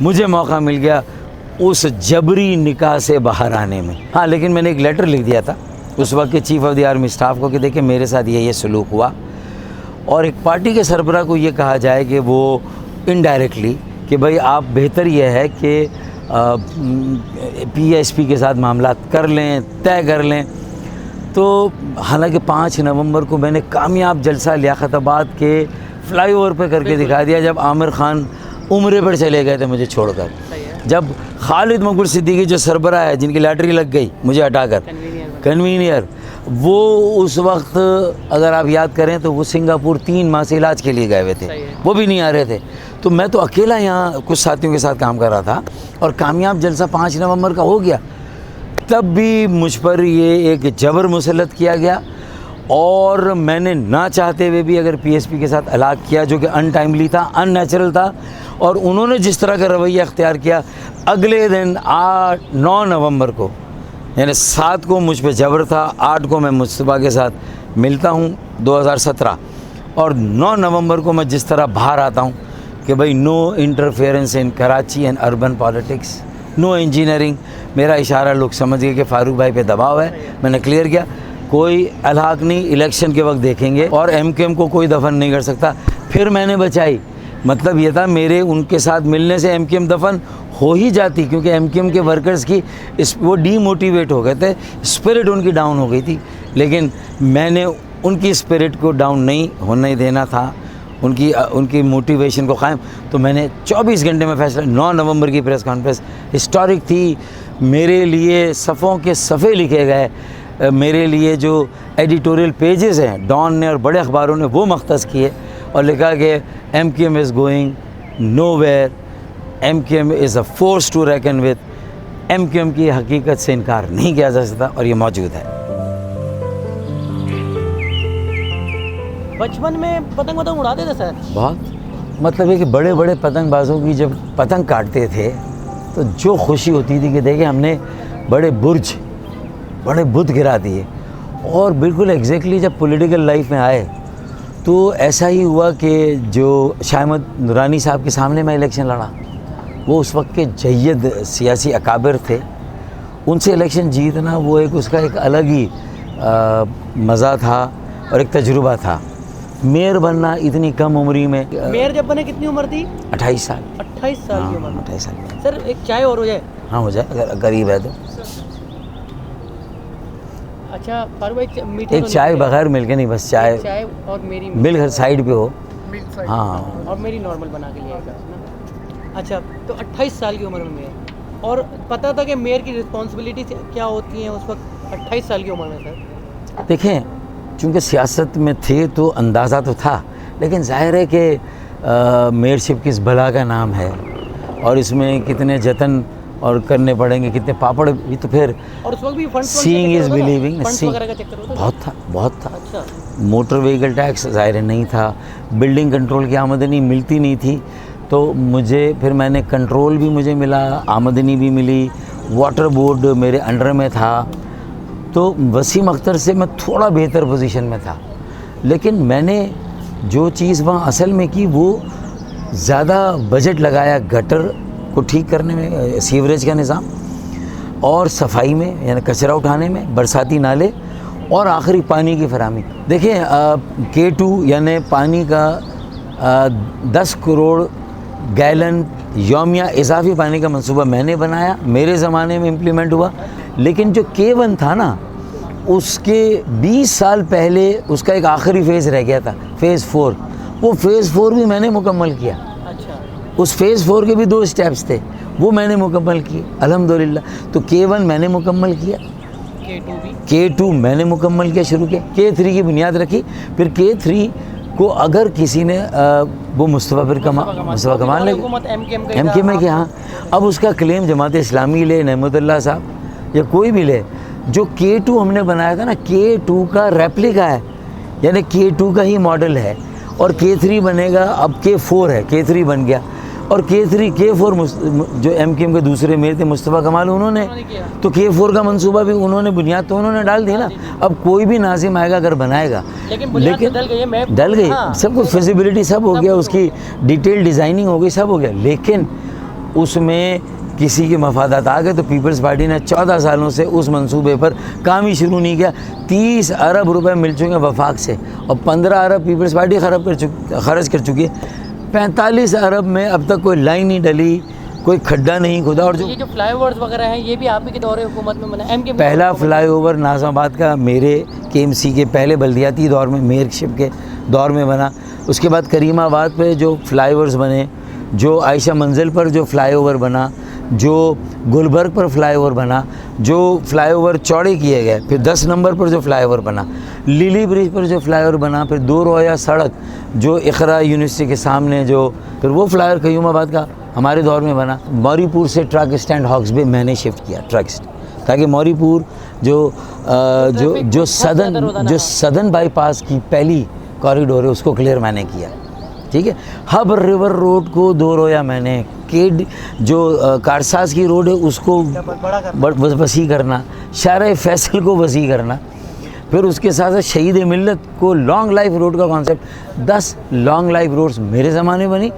मुझे मौका मिल गया उस जबरी निकाह से बाहर आने में। हाँ, लेकिन मैंने एक लेटर लिख दिया था उस वक्त के chief of the army staff को कि देखिए मेरे साथ ये सलूक हुआ, और एक पार्टी के सरबराह को ये कहा जाए कि वो इनडायरेक्टली कि भाई आप बेहतर ये है कि पीएसपी के साथ मामला कर लें, तय कर लें। तो हालांकि 5 नवंबर को मैंने कामयाब जलसा लियाकताबाद के फ्लाईओवर पे करके दिखा दिया, जब आमिर खान उम्रे पर चले गए थे मुझे छोड़कर, जब खालिद मकबूल सिद्दीकी जो सरबराह है जिनकी लॉटरी लग गई मुझे हटाकर, कन्वीनियर, वो उस वक्त अगर आप याद करें तो वो सिंगापुर 3 माह से इलाज के लिए गए हुए थे, वो भी नहीं आ रहे थे। तो मैं तो अकेला यहाँ कुछ साथियों के साथ काम कर रहा था और कामयाब जलसा 5 नवंबर का हो गया। तब भी मुझ पर ये एक जबर मुसल्लत किया गया और मैंने ना चाहते हुए भी अगर पीएसपी के साथ अलाक किया, जो कि अनटाइमली था, अननेचुरल था। और उन्होंने जिस तरह का रवैया अख्तियार किया, अगले दिन 9 नवंबर को, यानी 7 को मुझ पर जबर था, 8 को मैं मुस्तफ़ा के साथ मिलता हूँ 2017, और 9 नवंबर को मैं जिस तरह बाहर आता हूँ कि भाई no interference in Karachi and urban politics, no engineering. मेरा इशारा लोग समझ गए कि फारूक भाई पे दबाव है। मैंने क्लियर किया कोई अलहाक नहीं, इलेक्शन के वक्त देखेंगे और एमकेएम को कोई दफन नहीं कर सकता। फिर मैंने बचाई, मतलब ये था मेरे उनके साथ मिलने से एमकेएम दफन हो ही जाती, क्योंकि एमकेएम के वर्कर्स की वो डीमोटिवेट हो गए थे, स्पिरिट उनकी डाउन हो गई थी। लेकिन मैंने उनकी स्पिरिट को डाउन नहीं होने देना था, उनकी मोटिवेशन को कायम। तो मैंने 24 घंटे में फैसला, 9 नवंबर की प्रेस कॉन्फ्रेंस हिस्टोरिक थी मेरे लिए, सफ़ों के सफ़े लिखे गए मेरे लिए। जो एडिटोरियल पेजेस हैं डॉन ने और बड़े अखबारों ने वो मख्तस किए और लिखा कि MKM is going nowhere, MKM is a force to reckon with. MKM की हकीकत से इनकार नहीं किया जा सकता और ये मौजूद है। बचपन में पतंग उड़ाते थे सर? बहुत, मतलब है कि बड़े बड़े पतंगबाजों की जब पतंग काटते थे तो जो खुशी होती थी कि देखिए हमने बड़े बुर्ज, बड़े बुत गिरा दिए। और बिल्कुल एग्जैक्टली जब पॉलिटिकल लाइफ में आए तो ऐसा ही हुआ कि जो शाहमद नूरानी साहब के सामने मैं इलेक्शन लड़ा, वो उस वक्त के जय्यद सियासी अकाबिर थे, उनसे इलेक्शन जीतना वो एक उसका एक अलग ही मज़ा था और एक तजुर्बा था। मेयर बनना इतनी कम उम्री में, मेयर जब बने कितनी उम्र थी? 28 साल। 28 साल की उम्र? 28 साल। सर एक चाय और हो जाए? हाँ हो जाए, अगर करीब है तो। अच्छा फारूक भाई, मीठे एक चाय बगैर मिल के नहीं, बस चाय और मेरी मिल साइड पे हो। हाँ, और मेरी नॉर्मल बना के लिया ना। अच्छा, तो 28 साल की उम्र में मेयर, और पता था कि मेयर की रिस्पॉन्सिबिलिटी क्या होती है उस वक्त 28 साल की उम्र में? सर देखें, चूँकि सियासत में थे तो अंदाज़ा तो था, लेकिन जाहिर है कि मेयरशिप किस भला का नाम है और इसमें कितने जतन और करने पड़ेंगे, कितने पापड़ भी, तो फिर और उस वक्त भी फंड्स सीइंग इज़ बिलीविंग। वगैरह का चक्कर होता था? बहुत था। अच्छा। मोटर व्हीकल टैक्स ज़ाहिर है नहीं था, बिल्डिंग कंट्रोल की आमदनी मिलती नहीं थी, तो मुझे फिर मैंने कंट्रोल भी मुझे मिला, आमदनी भी मिली, वाटर बोर्ड मेरे अंडर में था, तो वसीम अख्तर से मैं थोड़ा बेहतर पोजीशन में था। लेकिन मैंने जो चीज़ वहाँ असल में की वो ज़्यादा बजट लगाया गटर को ठीक करने में, सीवरेज का निज़ाम, और सफाई में यानी कचरा उठाने में, बरसाती नाले, और आखिरी पानी की फराहमी। देखिए K2 यानी पानी का 10 करोड़ गैलन यौमिया इजाफी पानी का मंसूबा मैंने बनाया, मेरे ज़माने में इम्प्लीमेंट हुआ। लेकिन जो K1 था ना, उसके 20 साल पहले उसका एक आखिरी फ़ेज़ रह गया था, फ़ेज़ 4। वो फ़ेज़ 4 भी मैंने मुकम्मल किया। अच्छा। उस फ़ेज़ 4 के भी 2 स्टेप्स थे, वो मैंने मुकम्मल किए अल्हम्दुलिल्लाह। तो K1 मैंने मुकम्मल किया, K2 मैंने मुकम्मल किया, शुरू किया, K3 की बुनियाद रखी। फिर K3 को अगर किसी ने वो मुस्तफ़ा कमाल ले MK में किया, हाँ, अब उसका क्लेम जमात इस्लामी ले, नेमतुल्लाह साहब या कोई भी ले, जो K2 हमने बनाया था ना, K2 का रेप्लिका है, यानी K2 का ही मॉडल है। और K3 बनेगा, अब K4 है, K3 बन गया, और K4 जो MKM के दूसरे मेरे थे मुस्तफ़ा कमाल, उन्होंने तो K4 का मंसूबा भी उन्होंने, बुनियाद तो उन्होंने डाल दी ना। अब कोई भी नाज़िम आएगा अगर बनाएगा, लेकिन डल गई, सब कुछ फिजिबिलिटी सब हो गया, उसकी डिटेल डिज़ाइनिंग हो गई, सब हो गया, लेकिन उसमें किसी के मफादात आ गए। तो पीपल्स पार्टी ने 14 सालों से उस मंसूबे पर काम ही शुरू नहीं किया। 30 अरब रुपए मिल चुके हैं वफाक से, और 15 अरब पीपल्स पार्टी खर्च कर चुकी है। 45 अरब में अब तक कोई लाइन नहीं डली, कोई खड्डा नहीं खुदा। और ये जो फ्लाईओवर्स वगैरह हैं, ये भी आप ही के दौरे हुकूमत में बना? MK पहला फ्लाईओवर नाज़िमाबाद का मेरे KMC के पहले बल्दियाती दौर में, मेयरशिप के दौर में बना। उसके बाद करीमाबाद पे जो फ्लाईओवर्स बने, जो आयशा मंजिल पर जो फ्लाईओवर बना, जो गुलबर्ग पर फ्लाईओवर बना, जो फ्लाईओवर चौड़े किए गए, फिर 10 नंबर पर जो फ्लाईओवर बना, लिली ब्रिज पर जो फ्लाईओवर बना, फिर 2 रोया सड़क जो इकरा यूनिवर्सिटी के सामने, जो फिर वो फ्लाईओवर कयूमाबाद का हमारे दौर में बना। मौरीपुर से ट्रक स्टैंड हॉक्स बे मैंने शिफ्ट किया, ट्रक स्टैंड, ताकि मौरीपुर जो सदर्न बाईपास की पहली कॉरिडोर है उसको क्लियर मैंने किया, ठीक है। हब रिवर रोड को 2 रोया मैंने, जो कारसाज की रोड है उसको वसी करना, शारे फैसल को वसी करना, फिर उसके साथ साथ शहीद मिल्लत को लॉन्ग लाइफ रोड का कॉन्सेप्ट, 10 लॉन्ग लाइफ रोड्स मेरे ज़माने बनी,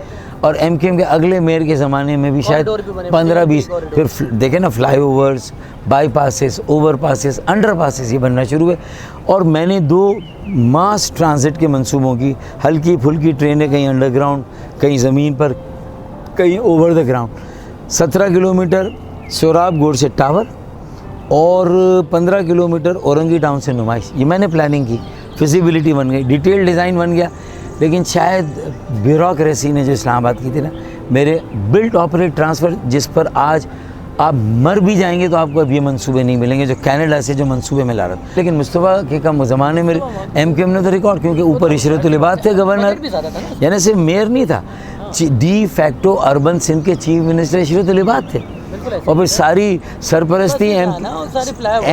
और MKM के अगले मेयर के ज़माने में भी शायद 15-20। फिर देखें ना, फ्लाईओवर्स, बाईपासेस, ओवरपासेस, अंडरपासेस ये बनना शुरू हुए। और मैंने 2 मास ट्रांजिट के मंसूबों की, हल्की फुल्की ट्रेनें, कहीं अंडरग्राउंड, कहीं ज़मीन पर, कहीं over the ground. 17 kilometre Sorab गोड़ से टावर, और 15 किलोमीटर औरंगी टाउन से नुमाइश, ये मैंने प्लानिंग की, फिजिबिलिटी बन गई, डिटेल डिज़ाइन बन गया। लेकिन शायद ब्यूरोक्रेसी ने जो इस्लामाबाद की थी ना, मेरे बिल्ट ऑपरेट ट्रांसफ़र, जिस पर आज आप मर भी जाएंगे तो आपको अब ये मंसूबे नहीं मिलेंगे जो कनाडा से जो मंसूबे में ला रहा था। लेकिन मुस्तफ़ा के कम ज़माने में MKM ने तो रिकॉर्ड, क्योंकि ऊपर इशरतुल-इबाद थे गवर्नर, यानी सिर्फ मेयर नहीं था, डी फैक्टो अर्बन सिंध के चीफ मिनिस्टर इशरतुल-इबाद थे। और फिर सारी सरपरस्ती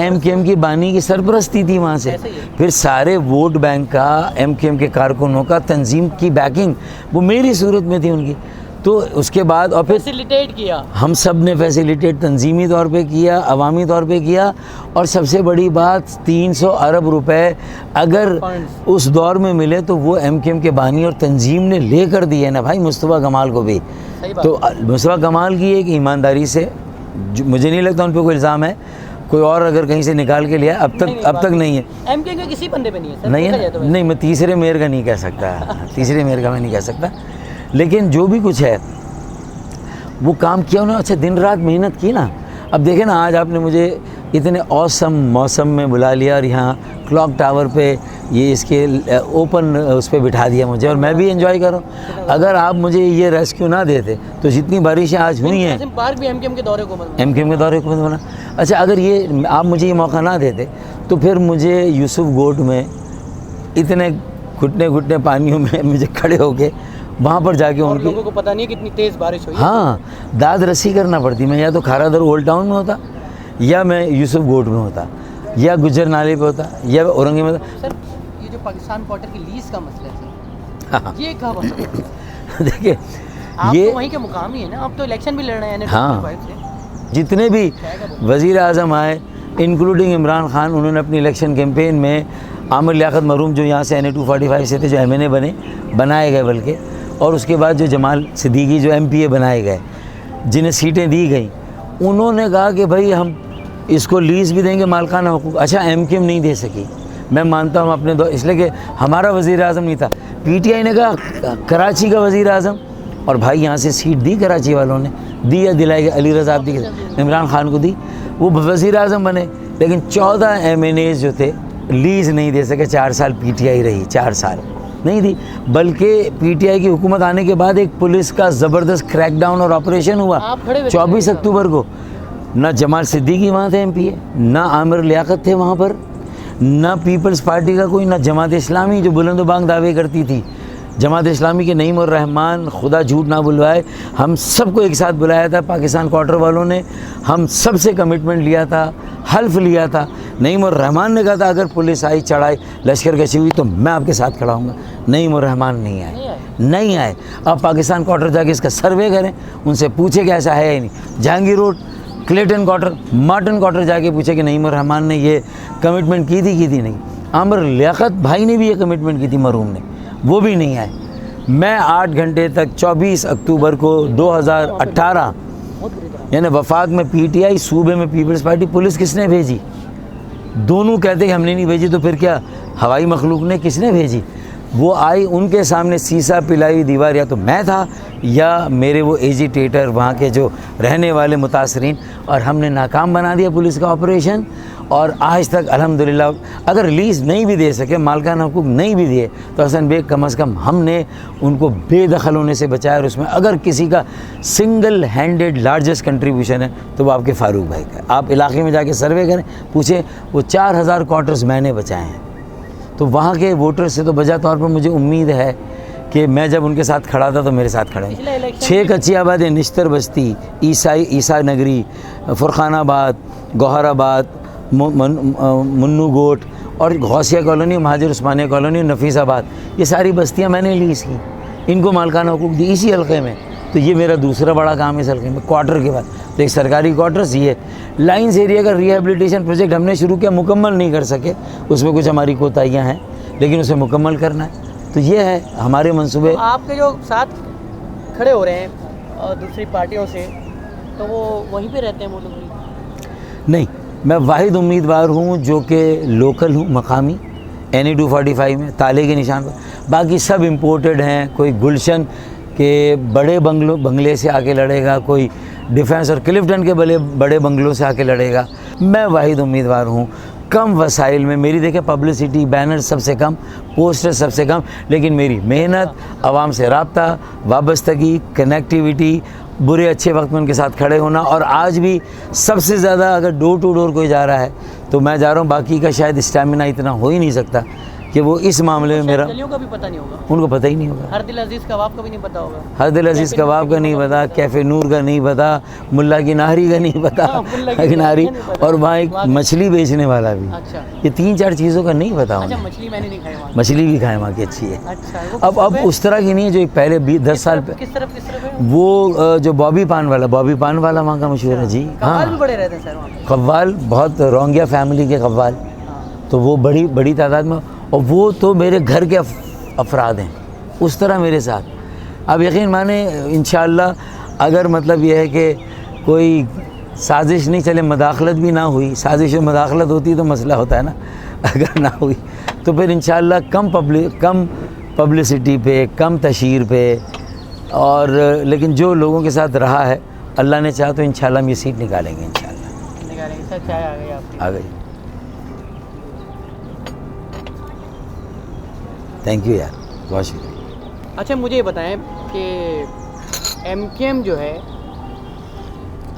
MKM की बानी की सरपरस्ती थी वहाँ से। फिर सारे वोट बैंक का, MKM के कारकुनों का, तंजीम की बैकिंग वो मेरी सूरत में थी उनकी। तो उसके बाद और फिर फैसिलिटेट किया, हम सब ने फैसिलिटेट तंजीमी तौर पे किया, अवामी तौर पे किया। और सबसे बड़ी बात, 300 अरब रुपए अगर उस दौर में मिले तो वो MKM के बानी और तंजीम ने ले कर दिए ना भाई, मुस्तफ़ा कमाल को भी। तो मुस्तफ़ा कमाल की एक ईमानदारी से, मुझे नहीं लगता उन पर कोई इल्ज़ाम है, कोई और अगर कहीं से निकाल के लिया अब तक नहीं है। MKM का किसी बंदे पे नहीं है, नहीं है, नहीं, मैं तीसरे मेयर का नहीं कह सकता, तीसरे मेयर का मैं नहीं कह सकता। लेकिन जो भी कुछ है वो काम किया उन्होंने, अच्छा दिन रात मेहनत की ना। अब देखें ना, आज आपने मुझे इतने औसम मौसम में बुला लिया और यहाँ क्लॉक टावर पे ये इसके ओपन उस पर बिठा दिया मुझे, और मैं भी एंजॉय कर रहा हूँ। अगर आप मुझे ये रेस्क्यू ना देते तो जितनी बारिशें आज हुई हैं, पार्क भी MKM के दौरे को बना। अच्छा, अगर ये आप मुझे ये मौका ना देते तो फिर मुझे यूसुफ गोट में इतने घुटने पानियों में मुझे खड़े होके वहाँ पर जाके और उनकी लोगों को पता नहीं है कितनी तेज़ बारिश हुई है। हाँ दाद रसी करना पड़ती। मैं या तो खारादर ओल्ड टाउन में होता, या मैं यूसुफ गोट में होता, या गुज्जर नाले पे होता, या औरंगी में होता। सर ये जो पाकिस्तान क्वार्टर की लीज का मसला है हाँ। सर, ये कब हो सकता है? देखिए आप ये तो वहीं के मुकाम ही है ना, आप तो इलेक्शन भी लड़ रहे हैं हाँ। 2025 से। जितने भी वज़ीर आज़म आए इंक्लूडिंग इमरान खान, उन्होंने अपनी इलेक्शन कैंपेन में आमिर लियाकत मरूम जो यहाँ से NA-245 से थे, जो MNA बनाए गए बल्कि, और उसके बाद जो जमाल सिद्दीकी जो MPA बनाए गए, जिन्हें सीटें दी गई, उन्होंने कहा कि भाई हम इसको लीज़ भी देंगे मालकाना हुकूक। अच्छा MKM नहीं दे सकी, मैं मानता हूँ अपने दौर, इसलिए कि हमारा वज़ीर आज़म नहीं था। PTI ने कहा कराची का वज़ीर आज़म, और भाई यहाँ से सीट दी कराची वालों ने, दी या दिलाई गई, अली रज़ा आब्दी के इमरान खान को दी, वो वज़ीर आज़म बने। लेकिन 14 MNAs जो थे लीज़ नहीं दे सके। 4 साल PTI रही, 4 साल नहीं दी, बल्कि PTI की हुकूमत आने के बाद एक पुलिस का ज़बरदस्त क्रैकडाउन और ऑपरेशन हुआ। आप खड़े हुए थे 24 अक्टूबर को ना जमाल सिद्दीकी वहाँ थे MPA, ना आमिर लियाकत थे वहाँ पर, ना पीपल्स पार्टी का कोई, ना जमात इस्लामी जो बुलंदबांग दावे करती थी, जमात इस्लामी के नईम और रहमान, खुदा झूठ ना बुलवाए, हम सबको एक साथ बुलाया था पाकिस्तान क्वार्टर वालों ने। हम सब से कमिटमेंट लिया था, हल्फ लिया था। नईम और रहमान ने कहा था अगर पुलिस आई, चढ़ाई, लश्कर कशी हुई तो मैं आपके साथ खड़ा हूँगा। नईम और रहमान नहीं आए। अब पाकिस्तान क्वार्टर जाके इसका सर्वे करें, उनसे पूछे कि ऐसा है या नहीं। Jahangir road, Clayton quarter, Marton quarter जाके पूछे कि नईम और रहमान ने ये कमिटमेंट की थी नहीं। आमिर लियाकत भाई ने भी ये कमिटमेंट की थी मरूम ने, वो भी नहीं आए। मैं 8 घंटे तक 24 अक्टूबर को 2018 यानी वफाक में PTI, सूबे में पीपल्स पार्टी, पुलिस किसने भेजी? दोनों कहते कि हमने नहीं भेजी, तो फिर क्या हवाई मखलूक ने किसने भेजी? वो आई, उनके सामने सीसा पिलाई दीवार, या तो मैं था या मेरे वो एजिटेटर वहाँ के जो रहने वाले मुतासरीन, और हमने नाकाम बना दिया पुलिस का ऑपरेशन। और आज तक अल्हम्दुलिल्लाह अगर रिलीज़ नहीं भी दे सके, मालकाना हुकूक नहीं भी दिए, तो हसन बेग कम अज़ कम हमने उनको बेदखल होने से बचाया। और उसमें अगर किसी का सिंगल हैंडेड लार्जेस्ट कंट्रीब्यूशन है तो वो आपके फ़ारूक भाई का है। आप इलाके में जाके सर्वे करें, पूछें, वो 4000 क्वार्टर्स मैंने बचाए हैं। तो वहाँ के वोटर से तो बजा तौर पर मुझे उम्मीद है कि मैं जब उनके साथ खड़ा था तो मेरे साथ खड़े हैं। 6 कच्ची आबादी, निश्तर बस्ती, ईसा नगरी, फ़ुरखानाबाद, गौहराबाद, मुन्नू गोट और गौसिया कॉलोनी, महाजिर उस्मानिया कॉलोनी, नफीसाबाद, ये सारी बस्तियां मैंने लीज़ की, इनको मालकाना हुकूक दी इसी हल्के में। तो ये मेरा दूसरा बड़ा काम है इस हल्के में, क्वार्टर के बाद। तो एक सरकारी क्वार्टर्स, ये लाइन्स एरिया का रिहेबिलिटेशन प्रोजेक्ट हमने शुरू किया, मुकम्मल नहीं कर सके, उसमें कुछ हमारी कोताहियाँ हैं, लेकिन उसे मुकम्मल करना है। तो ये है हमारे मंसूबे। तो आपके जो साथ खड़े हो रहे हैं दूसरी पार्टियों से, तो वो वहीं पे रहते हैं वो लोग? नहीं, मैं वाहिद उम्मीदवार हूँ जो कि लोकल हूँ, मकामी, NA-245 में ताले के निशान पर। बाकी सब इम्पोर्टेड हैं। कोई गुलशन के बड़े बंगले से आके लड़ेगा, कोई डिफेंस और क्लिफ्टन के बड़े बंगलों से आके लड़ेगा। मैं वाहिद उम्मीदवार हूँ, कम वसाइल में। मेरी देखें पब्लिसिटी, बैनर सबसे कम, पोस्टर सबसे कम, लेकिन मेरी मेहनत, आवाम से रब्ता, वाबस्तगी, कनेक्टिविटी, बुरे अच्छे वक्त में उनके साथ खड़े होना। और आज भी सबसे ज़्यादा अगर डोर टू डोर कोई जा रहा है तो मैं जा रहा हूँ। बाकी का शायद स्टैमिना इतना हो ही नहीं सकता कि वो इस मामले में मेरा, गलियों का भी पता नहीं होगा, उनको पता ही नहीं होगा। हर दिल अजीज़ कबाब का भी नहीं पता होगा, हर दिल अजीज़ कबाब का नहीं पता, कैफ़े नूर का नहीं पता, मुल्ला की नाहरी का नहीं पता, नाहरी, और वहाँ एक मछली बेचने वाला भी। अच्छा, ये 3-4 चीज़ों का नहीं पता। अच्छा, मछली मैंने नहीं खाई वहाँ। मछली भी खाए वहाँ की, अच्छी है। अच्छा, अब उस तरह की नहीं है जो पहले 10 साल पहले। किस तरफ है वो जो बॉबी पान वाला वहाँ का मशहूर है जी। कव्वाल भी बड़े रहते हैं सर वहाँ पे। कव्वाल बहुत, रोंगिया फैमिली के कव्वाल, तो वो बड़ी तादाद में, और वो तो मेरे घर के अफराद हैं उस तरह मेरे साथ। अब यकीन माने इंशाअल्लाह अगर मतलब ये है कि कोई साजिश नहीं चले, मदाखलत भी ना हुई, साजिश और मदाखलत होती तो मसला होता है ना, अगर ना हुई तो फिर इंशाअल्लाह कम पब्लिसिटी पे, कम तशहीर पे, और लेकिन जो लोगों के साथ रहा है, अल्लाह ने चाहा तो इंशाअल्लाह हम ये सीट निकालेंगे। इंशाअल्लाह निकालेंगे सर। चाय आ गई आपकी? आ गई। थैंक यू यार, बहुत शुक्रिया। अच्छा, मुझे ये बताएं कि MKM जो है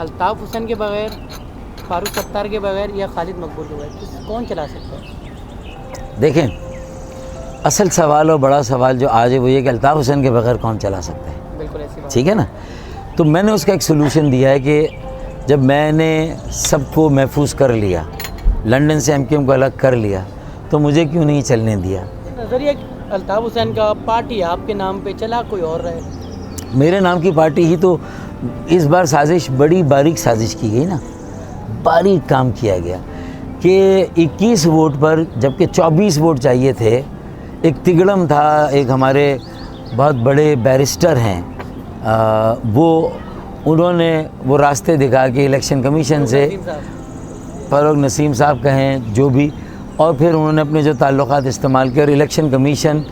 अल्ताफ़ हुसैन के बगैर, फारूक सत्तार के बगैर या खालिद मकबूल के बगैर कौन चला सकता है? देखें, असल सवाल और बड़ा सवाल जो आज है वो ये कि अल्ताफ़ हुसैन के बगैर कौन चला सकता है, बिल्कुल ऐसी बात। ठीक है ना। तो मैंने उसका एक सोल्यूशन दिया है कि जब मैंने सबको महफूज कर लिया, लंदन से एमकेएम को अलग कर लिया, तो मुझे क्यों नहीं चलने दिया। नज़रिया अल्ताफ़ हुसैन का, पार्टी आपके नाम पे चला, कोई और रहे। मेरे नाम की पार्टी ही तो इस बार साजिश, बड़ी बारीक साजिश की गई ना, बारीक काम किया गया कि 21 वोट पर जबकि 24 वोट चाहिए थे, एक तिगड़म था, एक हमारे बहुत बड़े बैरिस्टर हैं, उन्होंने वो रास्ते दिखा के इलेक्शन कमीशन से, फ़ारूक नसीम साहब कहें जो भी, और फिर उन्होंने अपने जो ताल्लुकात इस्तेमाल किए और इलेक्शन कमीशन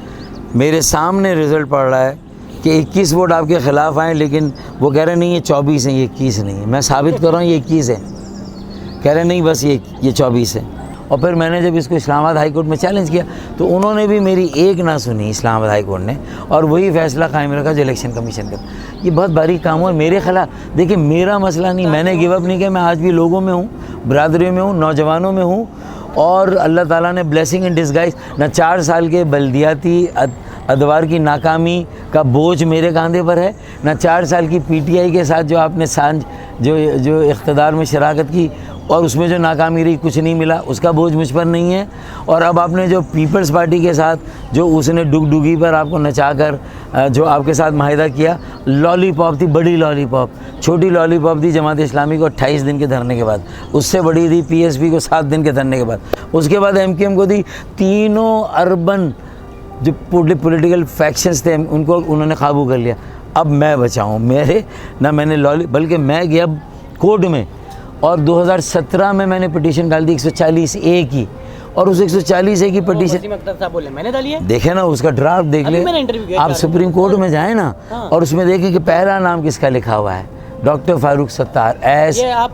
मेरे सामने रिज़ल्ट पड़ रहा है कि 21 वोट आपके ख़िलाफ़ आए, लेकिन वो कह रहे नहीं ये 24 हैं, ये 21 नहीं है। मैं साबित कर रहा हूँ ये 21 है, कह रहे नहीं बस ये 24 है। और फिर मैंने जब इसको इस्लामाबाद हाई कोर्ट में चैलेंज किया तो उन्होंने भी मेरी एक ना सुनी, इस्लामाबाद हाई कोर्ट ने, और वही फ़ैसला कायम रखा जो इलेक्शन कमीशन का। ये बहुत बारीक काम हुआ मेरे ख़िलाफ़। देखिए मेरा मसला नहीं, मैंने गिव अप नहीं किया, मैं आज भी लोगों में हूँ, बरादरी में हूँ, नौजवानों में हूँ, और अल्लाह ताला ने ब्लेसिंग इन डिस्गाइज। न 4 साल के बल्दियाती अदवार की नाकामी का बोझ मेरे कंधे पर है, न 4 साल की पीटीआई के साथ जो आपने सांझ जो इख्तिदार में शराकत की और उसमें जो नाकामी रही, कुछ नहीं मिला, उसका बोझ मुझ पर नहीं है। और अब आपने जो पीपल्स पार्टी के साथ जो उसने डुगडुगी पर आपको नचाकर जो आपके साथ माहिदा किया, लॉलीपॉप थी, बड़ी लॉलीपॉप, छोटी लॉलीपॉप थी जमात इस्लामी को 28 दिन के धरने के बाद, उससे बड़ी थी पीएसपी को 7 दिन के धरने के बाद, उसके बाद एमकेएम को दी। तीनों अर्बन जो पॉलिटिकल फैक्शंस थे उनको उन्होंने काबू कर लिया। अब मैं बचाऊँ मेरे ना, मैंने बल्कि मैं गया कोर्ट में और 2017 में मैंने पिटीशन डाल दी 140A की, और उस 140A की पिटीशन वसीम अख्तर साहब बोले मैंने डाली है। देखे ना, उसका ड्राफ्ट देख ले, मैंने इंटरव्यू किया आप सुप्रीम कोर्ट में जाए ना, और उसमें देखें कि पहला नाम किसका लिखा हुआ है, डॉक्टर फारूक सत्तार एस ये आप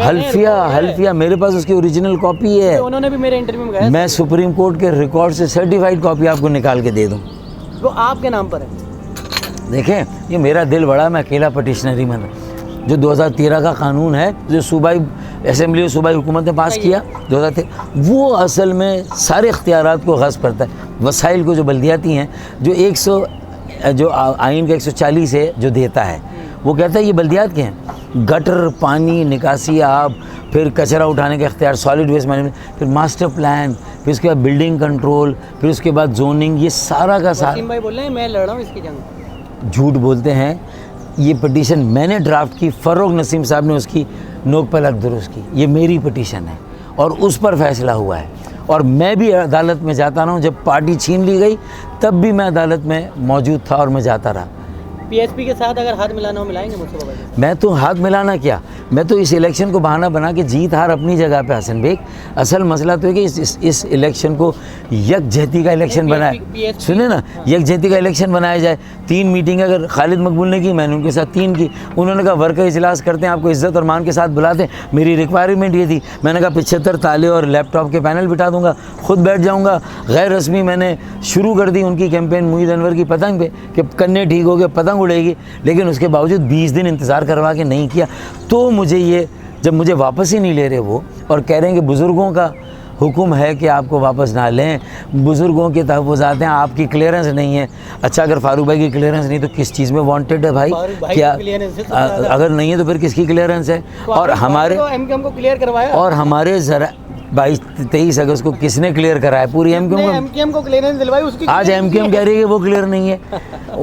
हल्फिया। मेरे पास उसकी ओरिजिनल कॉपी है, उन्होंने भी मेरे इंटरव्यू में कहा मैं सुप्रीम कोर्ट के रिकॉर्ड से सर्टिफाइड कॉपी आपको निकाल के दे दूँ, वो आपके नाम पर है। देखें ये मेरा दिल बड़ा, मैं अकेला पटिशनरी में जो 2013 का कानून है जो सूबाई असेंबली और सूबाई हुकूमत ने पास किया 2013, वो असल में सारे इख्तियारात को गस्ब करता है, वसाइल को जो बल्दियाती हैं, जो आइन का 140 है जो देता है, वो कहता है ये बल्दियात के हैं, गटर, पानी, निकासी, आब, फिर कचरा उठाने का इख्तियार, सॉलिड वेस्ट मैनेजमेंट, फिर मास्टर प्लान, फिर उसके बाद बिल्डिंग कंट्रोल, फिर उसके बाद जोनिंग, ये सारा का सारा। वसीम भाई बोल रहे हैं मैं लड़ रहा हूँ इसकी जंग, झूठ बोलते हैं। ये पिटीशन मैंने ड्राफ्ट की, फ़ारूक नसीम साहब ने उसकी नोक पे लग दुरुस्त की, ये मेरी पिटीशन है और उस पर फैसला हुआ है। और मैं भी अदालत में जाता रहा हूँ, जब पार्टी छीन ली गई तब भी मैं अदालत में मौजूद था और मैं जाता रहा। पीएसपी के साथ अगर हाथ मिलाना हो मिलाएंगे मुझसे बाबा जी? मैं तो हाथ मिलाना क्या, मैं तो इस इलेक्शन को बहाना बना के, जीत हार अपनी जगह पे हसन बेग, असल मसला तो है कि इस इलेक्शन को यकजहती का इलेक्शन बनाए, सुने ना, यकजहती का इलेक्शन बनाया जाए। 3 मीटिंग अगर खालिद मकबूल ने की, मैंने उनके साथ 3 की, उन्होंने कहा वर्कर इजलास करते हैं, आपको इज्जत और मान के साथ बुलाते हैं। मेरी रिक्वायरमेंट ये थी, मैंने कहा 75 ताले और लैपटॉप के पैनल बिठा दूंगा, खुद बैठ जाऊँगा। गैर रस्मी मैंने शुरू कर दी उनकी कैंपेन मुईद अनवर की पतंग पे कि कन्ने ठीक हो गए, पतंग उड़ेगी, लेकिन उसके बावजूद 20 दिन इंतज़ार करवा के नहीं किया। तो मुझे ये, जब मुझे वापस ही नहीं ले रहे वो और कह रहे हैं कि बुज़ुर्गों का हुक्म है कि आपको वापस ना लें, बुज़ुर्गों के तहफ़्फ़ुज़ात हैं, आपकी क्लियरेंस नहीं है। अच्छा अगर फारूक भाई की क्लियरेंस नहीं तो किस चीज़ में वांटेड है भाई? क्या अगर नहीं है तो फिर किसकी क्लियरेंस है? और हमारे एमकेएम को क्लियर करवाया, और हमारे ज़रा 22-23 अगस्त को किसने क्लियर कराया? पूरी एमकेएम को क्लियरेंस दिलवाई, उसकी आज एमकेएम कह रही है वो क्लियर नहीं है।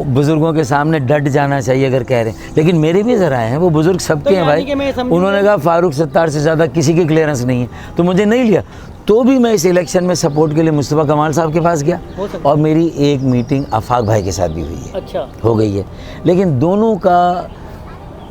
बुजुर्गों के सामने डट जाना चाहिए अगर कह रहे हैं, लेकिन मेरे भी ज़रा हैं, वो बुजुर्ग सबके हैं भाई। उन्होंने कहा फारूक सत्तार से ज़्यादा किसी की क्लियरेंस नहीं है, तो मुझे नहीं लिया। तो भी मैं इस इलेक्शन में सपोर्ट के लिए मुस्तफ़ा कमाल साहब के पास गया और मेरी एक मीटिंग आफाक भाई के साथ भी हुई है, अच्छा हो गई है। लेकिन दोनों का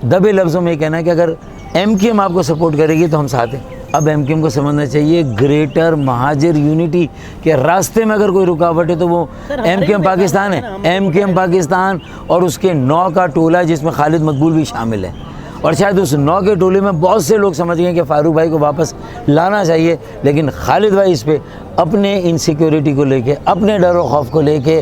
दबे लफ्ज़ों में कहना है कि अगर एमकेएम आपको सपोर्ट करेगी तो हम साथ हैं। अब एमकेएम को समझना चाहिए ग्रेटर महाजिर यूनिटी के रास्ते में अगर कोई रुकावट है तो वो एमकेएम पाकिस्तान है, एमकेएम पाकिस्तान और उसके 9 का टोला जिसमें खालिद मकबूल भी शामिल है। और शायद उस 9 के टोले में बहुत से लोग समझ गए कि फारूक भाई को वापस लाना चाहिए, लेकिन खालिद भाई इस पर अपने इनसिक्योरिटी को लेके, अपने डर और खौफ को लेके,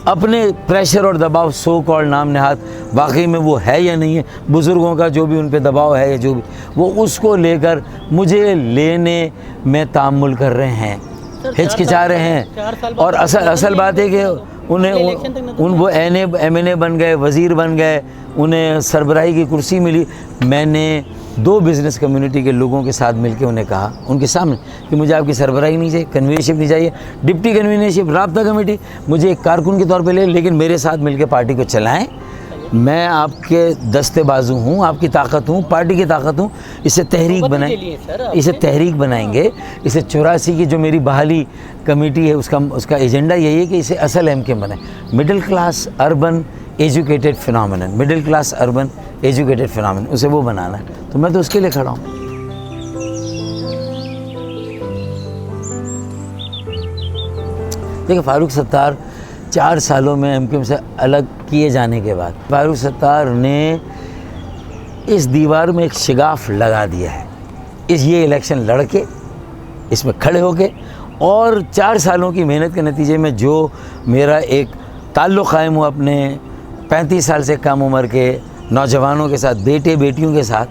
अपने प्रेशर और दबाव, सो कॉल्ड नाम नहाद वाकई में वो है या नहीं है, बुज़ुर्गों का जो भी उन पे दबाव है या जो भी, वो उसको लेकर मुझे लेने में तामुल कर रहे हैं। हिचकिचा रहे हैं। और असल बात है कि वो MNA बन गए, वज़ीर बन गए, उन्हें सरबराही की कुर्सी मिली। मैंने 2 बिज़नेस कम्युनिटी के लोगों के साथ मिलकर उन्हें कहा उनके सामने कि मुझे आपकी सरबराही नहीं चाहिए, कन्वीनरशिप नहीं चाहिए, डिप्टी कन्वीनरशिप, राब्ता कमेटी, मुझे एक कारकुन के तौर पे ले, लेकिन मेरे साथ मिलकर पार्टी को चलाएं। मैं आपके दस्ते बाजू हूँ, आपकी ताकत हूँ, पार्टी की ताकत हूँ। इसे तहरीक बनाएं, इसे तहरीक बनाएंगे। इसे 84 की जो मेरी बहाली कमेटी है उसका एजेंडा यही है कि इसे असल MKM बनाए, middle class urban educated phenomenon, middle class urban educated phenomenon, उसे वो बनाना है। तो मैं तो उसके लिए खड़ा हूँ। देखिए, फारूक सत्तार 4 सालों में MKM से अलग किए जाने के बाद फारूक सत्तार ने इस दीवार में एक शिगाफ लगा दिया है। ये इलेक्शन लड़के, इसमें खड़े होके, और 4 सालों की मेहनत के नतीजे में जो मेरा एक ताल्लुक़ कायम हुआ अपने 35 साल से कम उम्र के नौजवानों के साथ, बेटे बेटियों के साथ,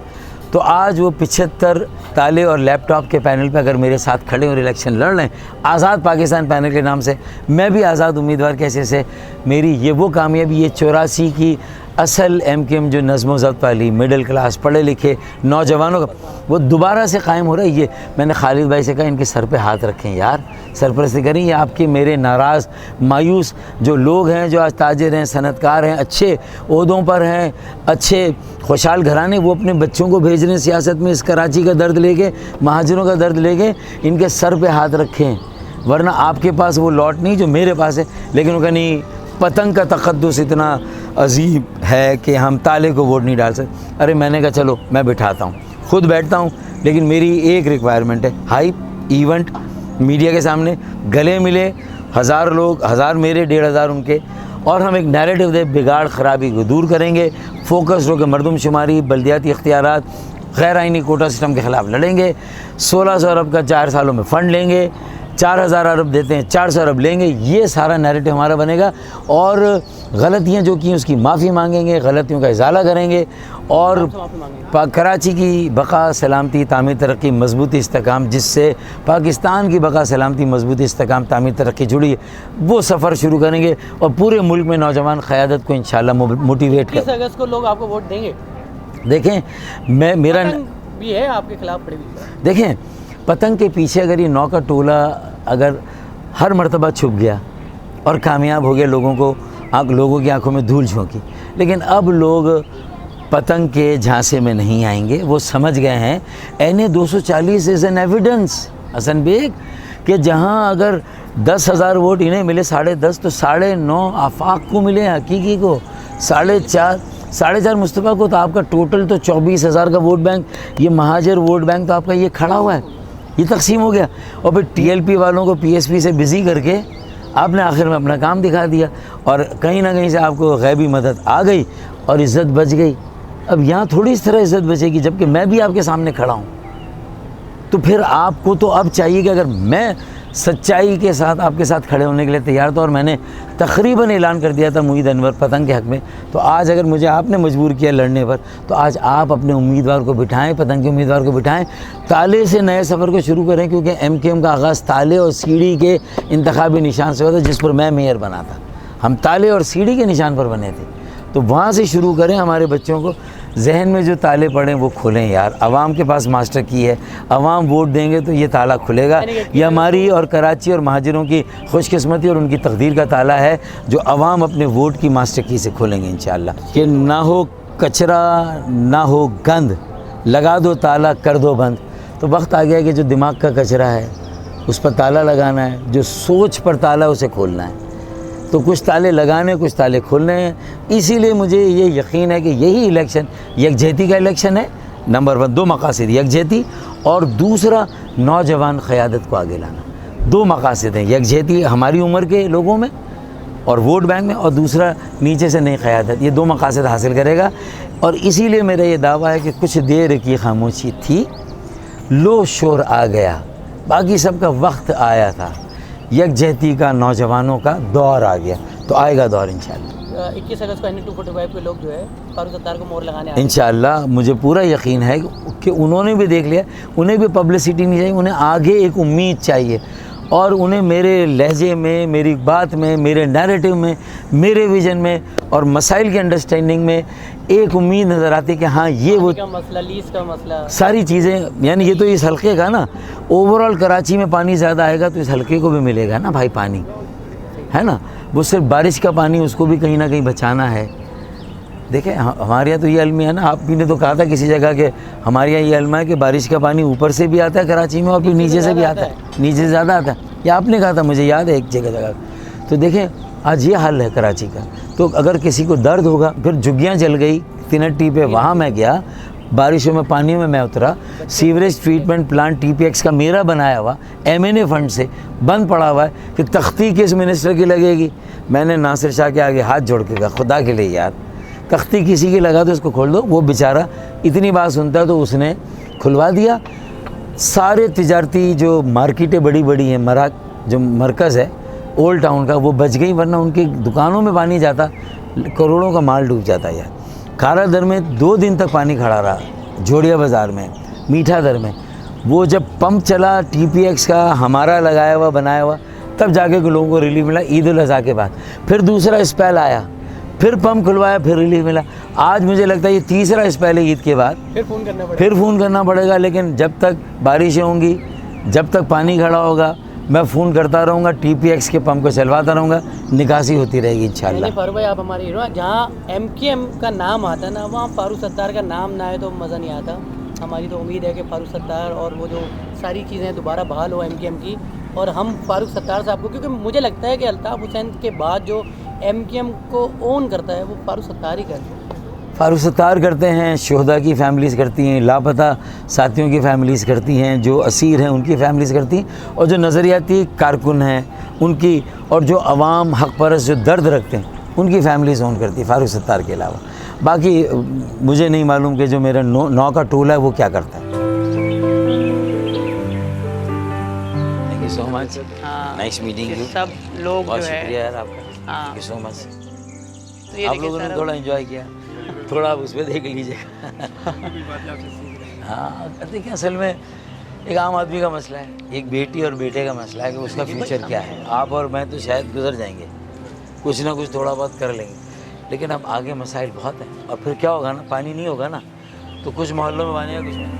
तो आज वो 75 ताले और लैपटॉप के पैनल पे अगर मेरे साथ खड़े और इलेक्शन लड़ रहे हैं, आज़ाद पाकिस्तान पैनल के नाम से, मैं भी आज़ाद उम्मीदवार कैसे से, मेरी ये वो कामयाबी, ये 84 की असल MKM जो नज़्म ज़ब्त वाली मिडिल क्लास पढ़े लिखे नौजवानों का, वो दोबारा से कायम हो रहा है। ये मैंने खालिद भाई से कहा, इनके सर पे हाथ रखें यार, सरपरस्ती करें। ये आपके मेरे नाराज़ मायूस जो लोग हैं, जो आज ताजिर हैं, सनतकार हैं, अच्छे ओहदों पर हैं, अच्छे खुशहाल घराने, वो अपने बच्चों को भेज रहे हैं सियासत में, इस कराची का दर्द लेके, महाजरों का दर्द लेके, इनके सर पे हाथ रखें। वरना आपके पास वो लॉट नहीं जो मेरे पास है। लेकिन वो कहा नहीं, पतंग का तक़द्दुस इतना अजीब है कि हम ताले को वोट नहीं डाल सकते। अरे मैंने कहा चलो मैं बिठाता हूँ, खुद बैठता हूँ, लेकिन मेरी एक रिक्वायरमेंट है, हाइप इवेंट, मीडिया के सामने गले मिले, 1000 लोग, 1000 मेरे, 1500 उनके, और हम एक नैरेटिव दे, बिगाड़ खराबी को दूर करेंगे, फोकस होकर मरदमशुमारी, बल्दियाती इख्तियारात, गैर आइनी कोटा सिस्टम के ख़िलाफ़ लड़ेंगे, 1600 अरब का 4 सालों में फ़ंड लेंगे, 4000 अरब देते हैं, 400 अरब लेंगे। ये सारा नैरेटिव हमारा बनेगा, और गलतियाँ जो की उसकी माफ़ी मांगेंगे, गलतियों का इजाला करेंगे, और कराची की बका सलामती तामीर तरक्की मजबूती इस्तेकाम, जिससे पाकिस्तान की बका सलामती मजबूती इस्तेकाम तामीर तरक्की जुड़ी है, वो सफ़र शुरू करेंगे, और पूरे मुल्क में नौजवान क़यादत को इंशाल्लाह मोटिवेट कर। 30 अगस्त को लोग आपको वोट देंगे। देखें, मेरा भी है आपके खिलाफ खड़ी हुई। देखें, पतंग के पीछे अगर ये 9 का टोला अगर हर मर्तबा छुप गया और कामयाब हो गया, लोगों की आंखों में धूल झोंकी, लेकिन अब लोग पतंग के झांसे में नहीं आएंगे। वो समझ गए हैं NA 240 is an evidence Hasan Baig, कि जहां अगर 10,000 वोट इन्हें मिले, 10.5 तो 9.5 आफाक को मिले, हकीकी को 4.5 मुस्तफ़ा को, तो आपका टोटल तो 24,000 का वोट बैंक, ये महाजर वोट बैंक तो आपका ये खड़ा हुआ है, ये तकसीम हो गया। और फिर TLP वालों को PSP से बिज़ी करके आपने आखिर में अपना काम दिखा दिया, और कहीं ना कहीं से आपको गैबी मदद आ गई और इज़्ज़त बच गई। अब यहाँ थोड़ी इस तरह इज़्ज़त बचेगी, जबकि मैं भी आपके सामने खड़ा हूँ। तो फिर आपको तो अब चाहिए कि अगर मैं सच्चाई के साथ आपके साथ खड़े होने के लिए तैयार था, और मैंने तकरीबन ऐलान कर दिया था मुईद अनवर पतंग के हक़ में, तो आज अगर मुझे आपने मजबूर किया लड़ने पर, तो आज आप अपने उम्मीदवार को बिठाएं, पतंग के उम्मीदवार को बिठाएं, ताले से नए सफ़र को शुरू करें, क्योंकि MKM का आगाज़ ताले और सीढ़ी के इंतखाबी निशान से हुआ था, जिस पर मैं मेयर बना था। हम ताले और सीढ़ी के निशान पर बने थे, तो वहाँ से शुरू करें। हमारे बच्चों को जहन में जो ताले पड़े वो खोलें यार। आवाम के पास मास्टर की है, आवाम वोट देंगे तो ये ताला खुलेगा। ये हमारी और कराची और महाजिरों की खुशकिस्मती और उनकी तकदीर का ताला है, जो आवाम अपने वोट की मास्टर की से खोलेंगे इंशाअल्लाह। कि ना हो कचरा ना हो गंद, लगा दो ताला कर दो बंद। तो वक्त आ गया कि जो दिमाग का कचरा है उस पर ताला लगाना है, जो सोच पर ताला उसे खोलना है। तो कुछ ताले लगाने, कुछ ताले खोलने हैं। इसीलिए मुझे ये यकीन है कि यही इलेक्शन यकजहती का इलेक्शन है। नंबर 1 2 मकासद, यकजहती, और दूसरा नौजवान क़यादत को आगे लाना। 2 मकासद हैं, यकजहती हमारी उम्र के लोगों में और वोट बैंक में, और दूसरा नीचे से नई क़यादत। ये 2 मकासद हासिल करेगा। और इसीलिए मेरा ये दावा है कि कुछ देर की खामोशी थी, लो शोर आ गया, बाकी सबका वक्त आया था, यकजहती का, नौजवानों का दौर आ गया, तो आएगा दौर इंशाअल्लाह। 21 अगस्त को NA 245 के लोग जो है फारूक सत्तार को मोहर लगाने आए हैं। इंशाअल्लाह मुझे पूरा यकीन है कि उन्होंने भी देख लिया, उन्हें भी पब्लिसिटी नहीं चाहिए, उन्हें आगे एक उम्मीद चाहिए। और उन्हें मेरे लहजे में, मेरी बात में, मेरे नैरेटिव में, मेरे विज़न में और मसाइल की अंडरस्टैंडिंग में एक उम्मीद नज़र आती कि हाँ ये वो का मसला, लीज का मसला, सारी चीज़ें, यानी ये तो इस हलके का ना, ओवरऑल कराची में पानी ज़्यादा आएगा तो इस हलके को भी मिलेगा ना भाई पानी, है ना। वो सिर्फ बारिश का पानी, उसको भी कहीं ना कहीं बचाना है। देखें हमारे यहाँ तो ये अलमी है ना, आप भी ने तो कहा था किसी जगह के हमारे यहाँ ये अलमा है कि बारिश का पानी ऊपर से भी आता है कराची में और फिर नीचे से भी आता है, नीचे से ज़्यादा आता है। ये आपने कहा था, मुझे याद है एक जगह। तो देखें आज ये हाल है कराची का। तो अगर किसी को दर्द होगा, फिर झुग्गियाँ जल गई तिनट्टी पे, वहाँ मैं गया, बारिशों में पानी में मैं उतरा, सीवरेज ट्रीटमेंट प्लांट TPX का मेरा बनाया हुआ MNA फंड से बंद पड़ा हुआ है कि तख्ती किस मिनिस्टर की लगेगी। मैंने नासिर शाह के आगे हाथ जोड़ के कहा खुदा के लिए यार, तख्ती किसी की लगा तो उसको खोल दो। वो बेचारा इतनी बात सुनता है तो उसने खुलवा दिया। सारे तिजारती जो मार्केटें बड़ी बड़ी हैं, जो मरकज़ है ओल्ड टाउन का, वो बच गई, वरना उनकी दुकानों में पानी जाता, करोड़ों का माल डूब जाता यार। खारा दर में 2 दिन तक पानी खड़ा रहा, जोड़िया बाज़ार में, मीठा दर में। वो जब पंप चला TPX का हमारा लगाया हुआ बनाया हुआ, तब जाके लोगों को रिलीफ मिला ईद उल अज़हा के बाद। फिर दूसरा स्पेल आया, फिर पंप खुलवाया, फिर रिलीफ मिला। आज मुझे लगता है ये तीसरा स्पेल है ईद के बाद, फिर फ़ोन करना पड़ेगा। लेकिन जब तक बारिशें होंगी, जब तक पानी खड़ा होगा, मैं फ़ोन करता रहूँगा, TPX के पंप को चलवाता रहूँगा, निकासी होती रहेगी इंशाल्लाह। फारूक भाई आप हमारे हीरो हैं। जहाँ MKM का नाम आता है ना, वहाँ फारूक सत्तार का नाम ना आए तो मज़ा नहीं आता। हमारी तो उम्मीद है कि फारूक सत्तार और वो जो सारी चीज़ें दोबारा बहाल हो MKM की, और हम फारूक सत्तार साहब को, क्योंकि मुझे लगता है कि अल्ताफ़ हुसैन के बाद जो MKM को ओन करता है वो फारूक सत्तार ही करता है। फारूक सत्तार करते हैं, शोहदा की फैमिलीज़ करती हैं, लापता साथियों की फैमिलीज़ करती हैं, जो असीर हैं उनकी फैमिलीज़ करती हैं, और जो नज़रियाती कारकुन हैं उनकी, और जो अवाम हक़ परस्त जो दर्द रखते हैं उनकी फैमिलीज़ ओन करती है फारूक सत्तार के अलावा। बाकी मुझे नहीं मालूम कि जो मेरा नौ का टोला है वो क्या करता है। Thank you so much, nice meeting you. सब लोग बहुत जो है, शुक्रिया यार आपका, हाँ। Thank you so much. तो ये आप देखिए लोगों ने सारा- थोड़ा एंजॉय किया, थोड़ा आप उस पर देख लीजिएगा। हाँ देखिए असल में एक आम आदमी का मसला है, एक बेटी और बेटे का मसला है कि उसका फ्यूचर क्या है। आप और मैं तो शायद गुजर जाएंगे, कुछ ना कुछ थोड़ा बहुत कर लेंगे, लेकिन अब आगे मसाइल बहुत हैं। और फिर क्या होगा ना, पानी नहीं होगा ना, तो कुछ मोहल्लों में पानी है, कुछ में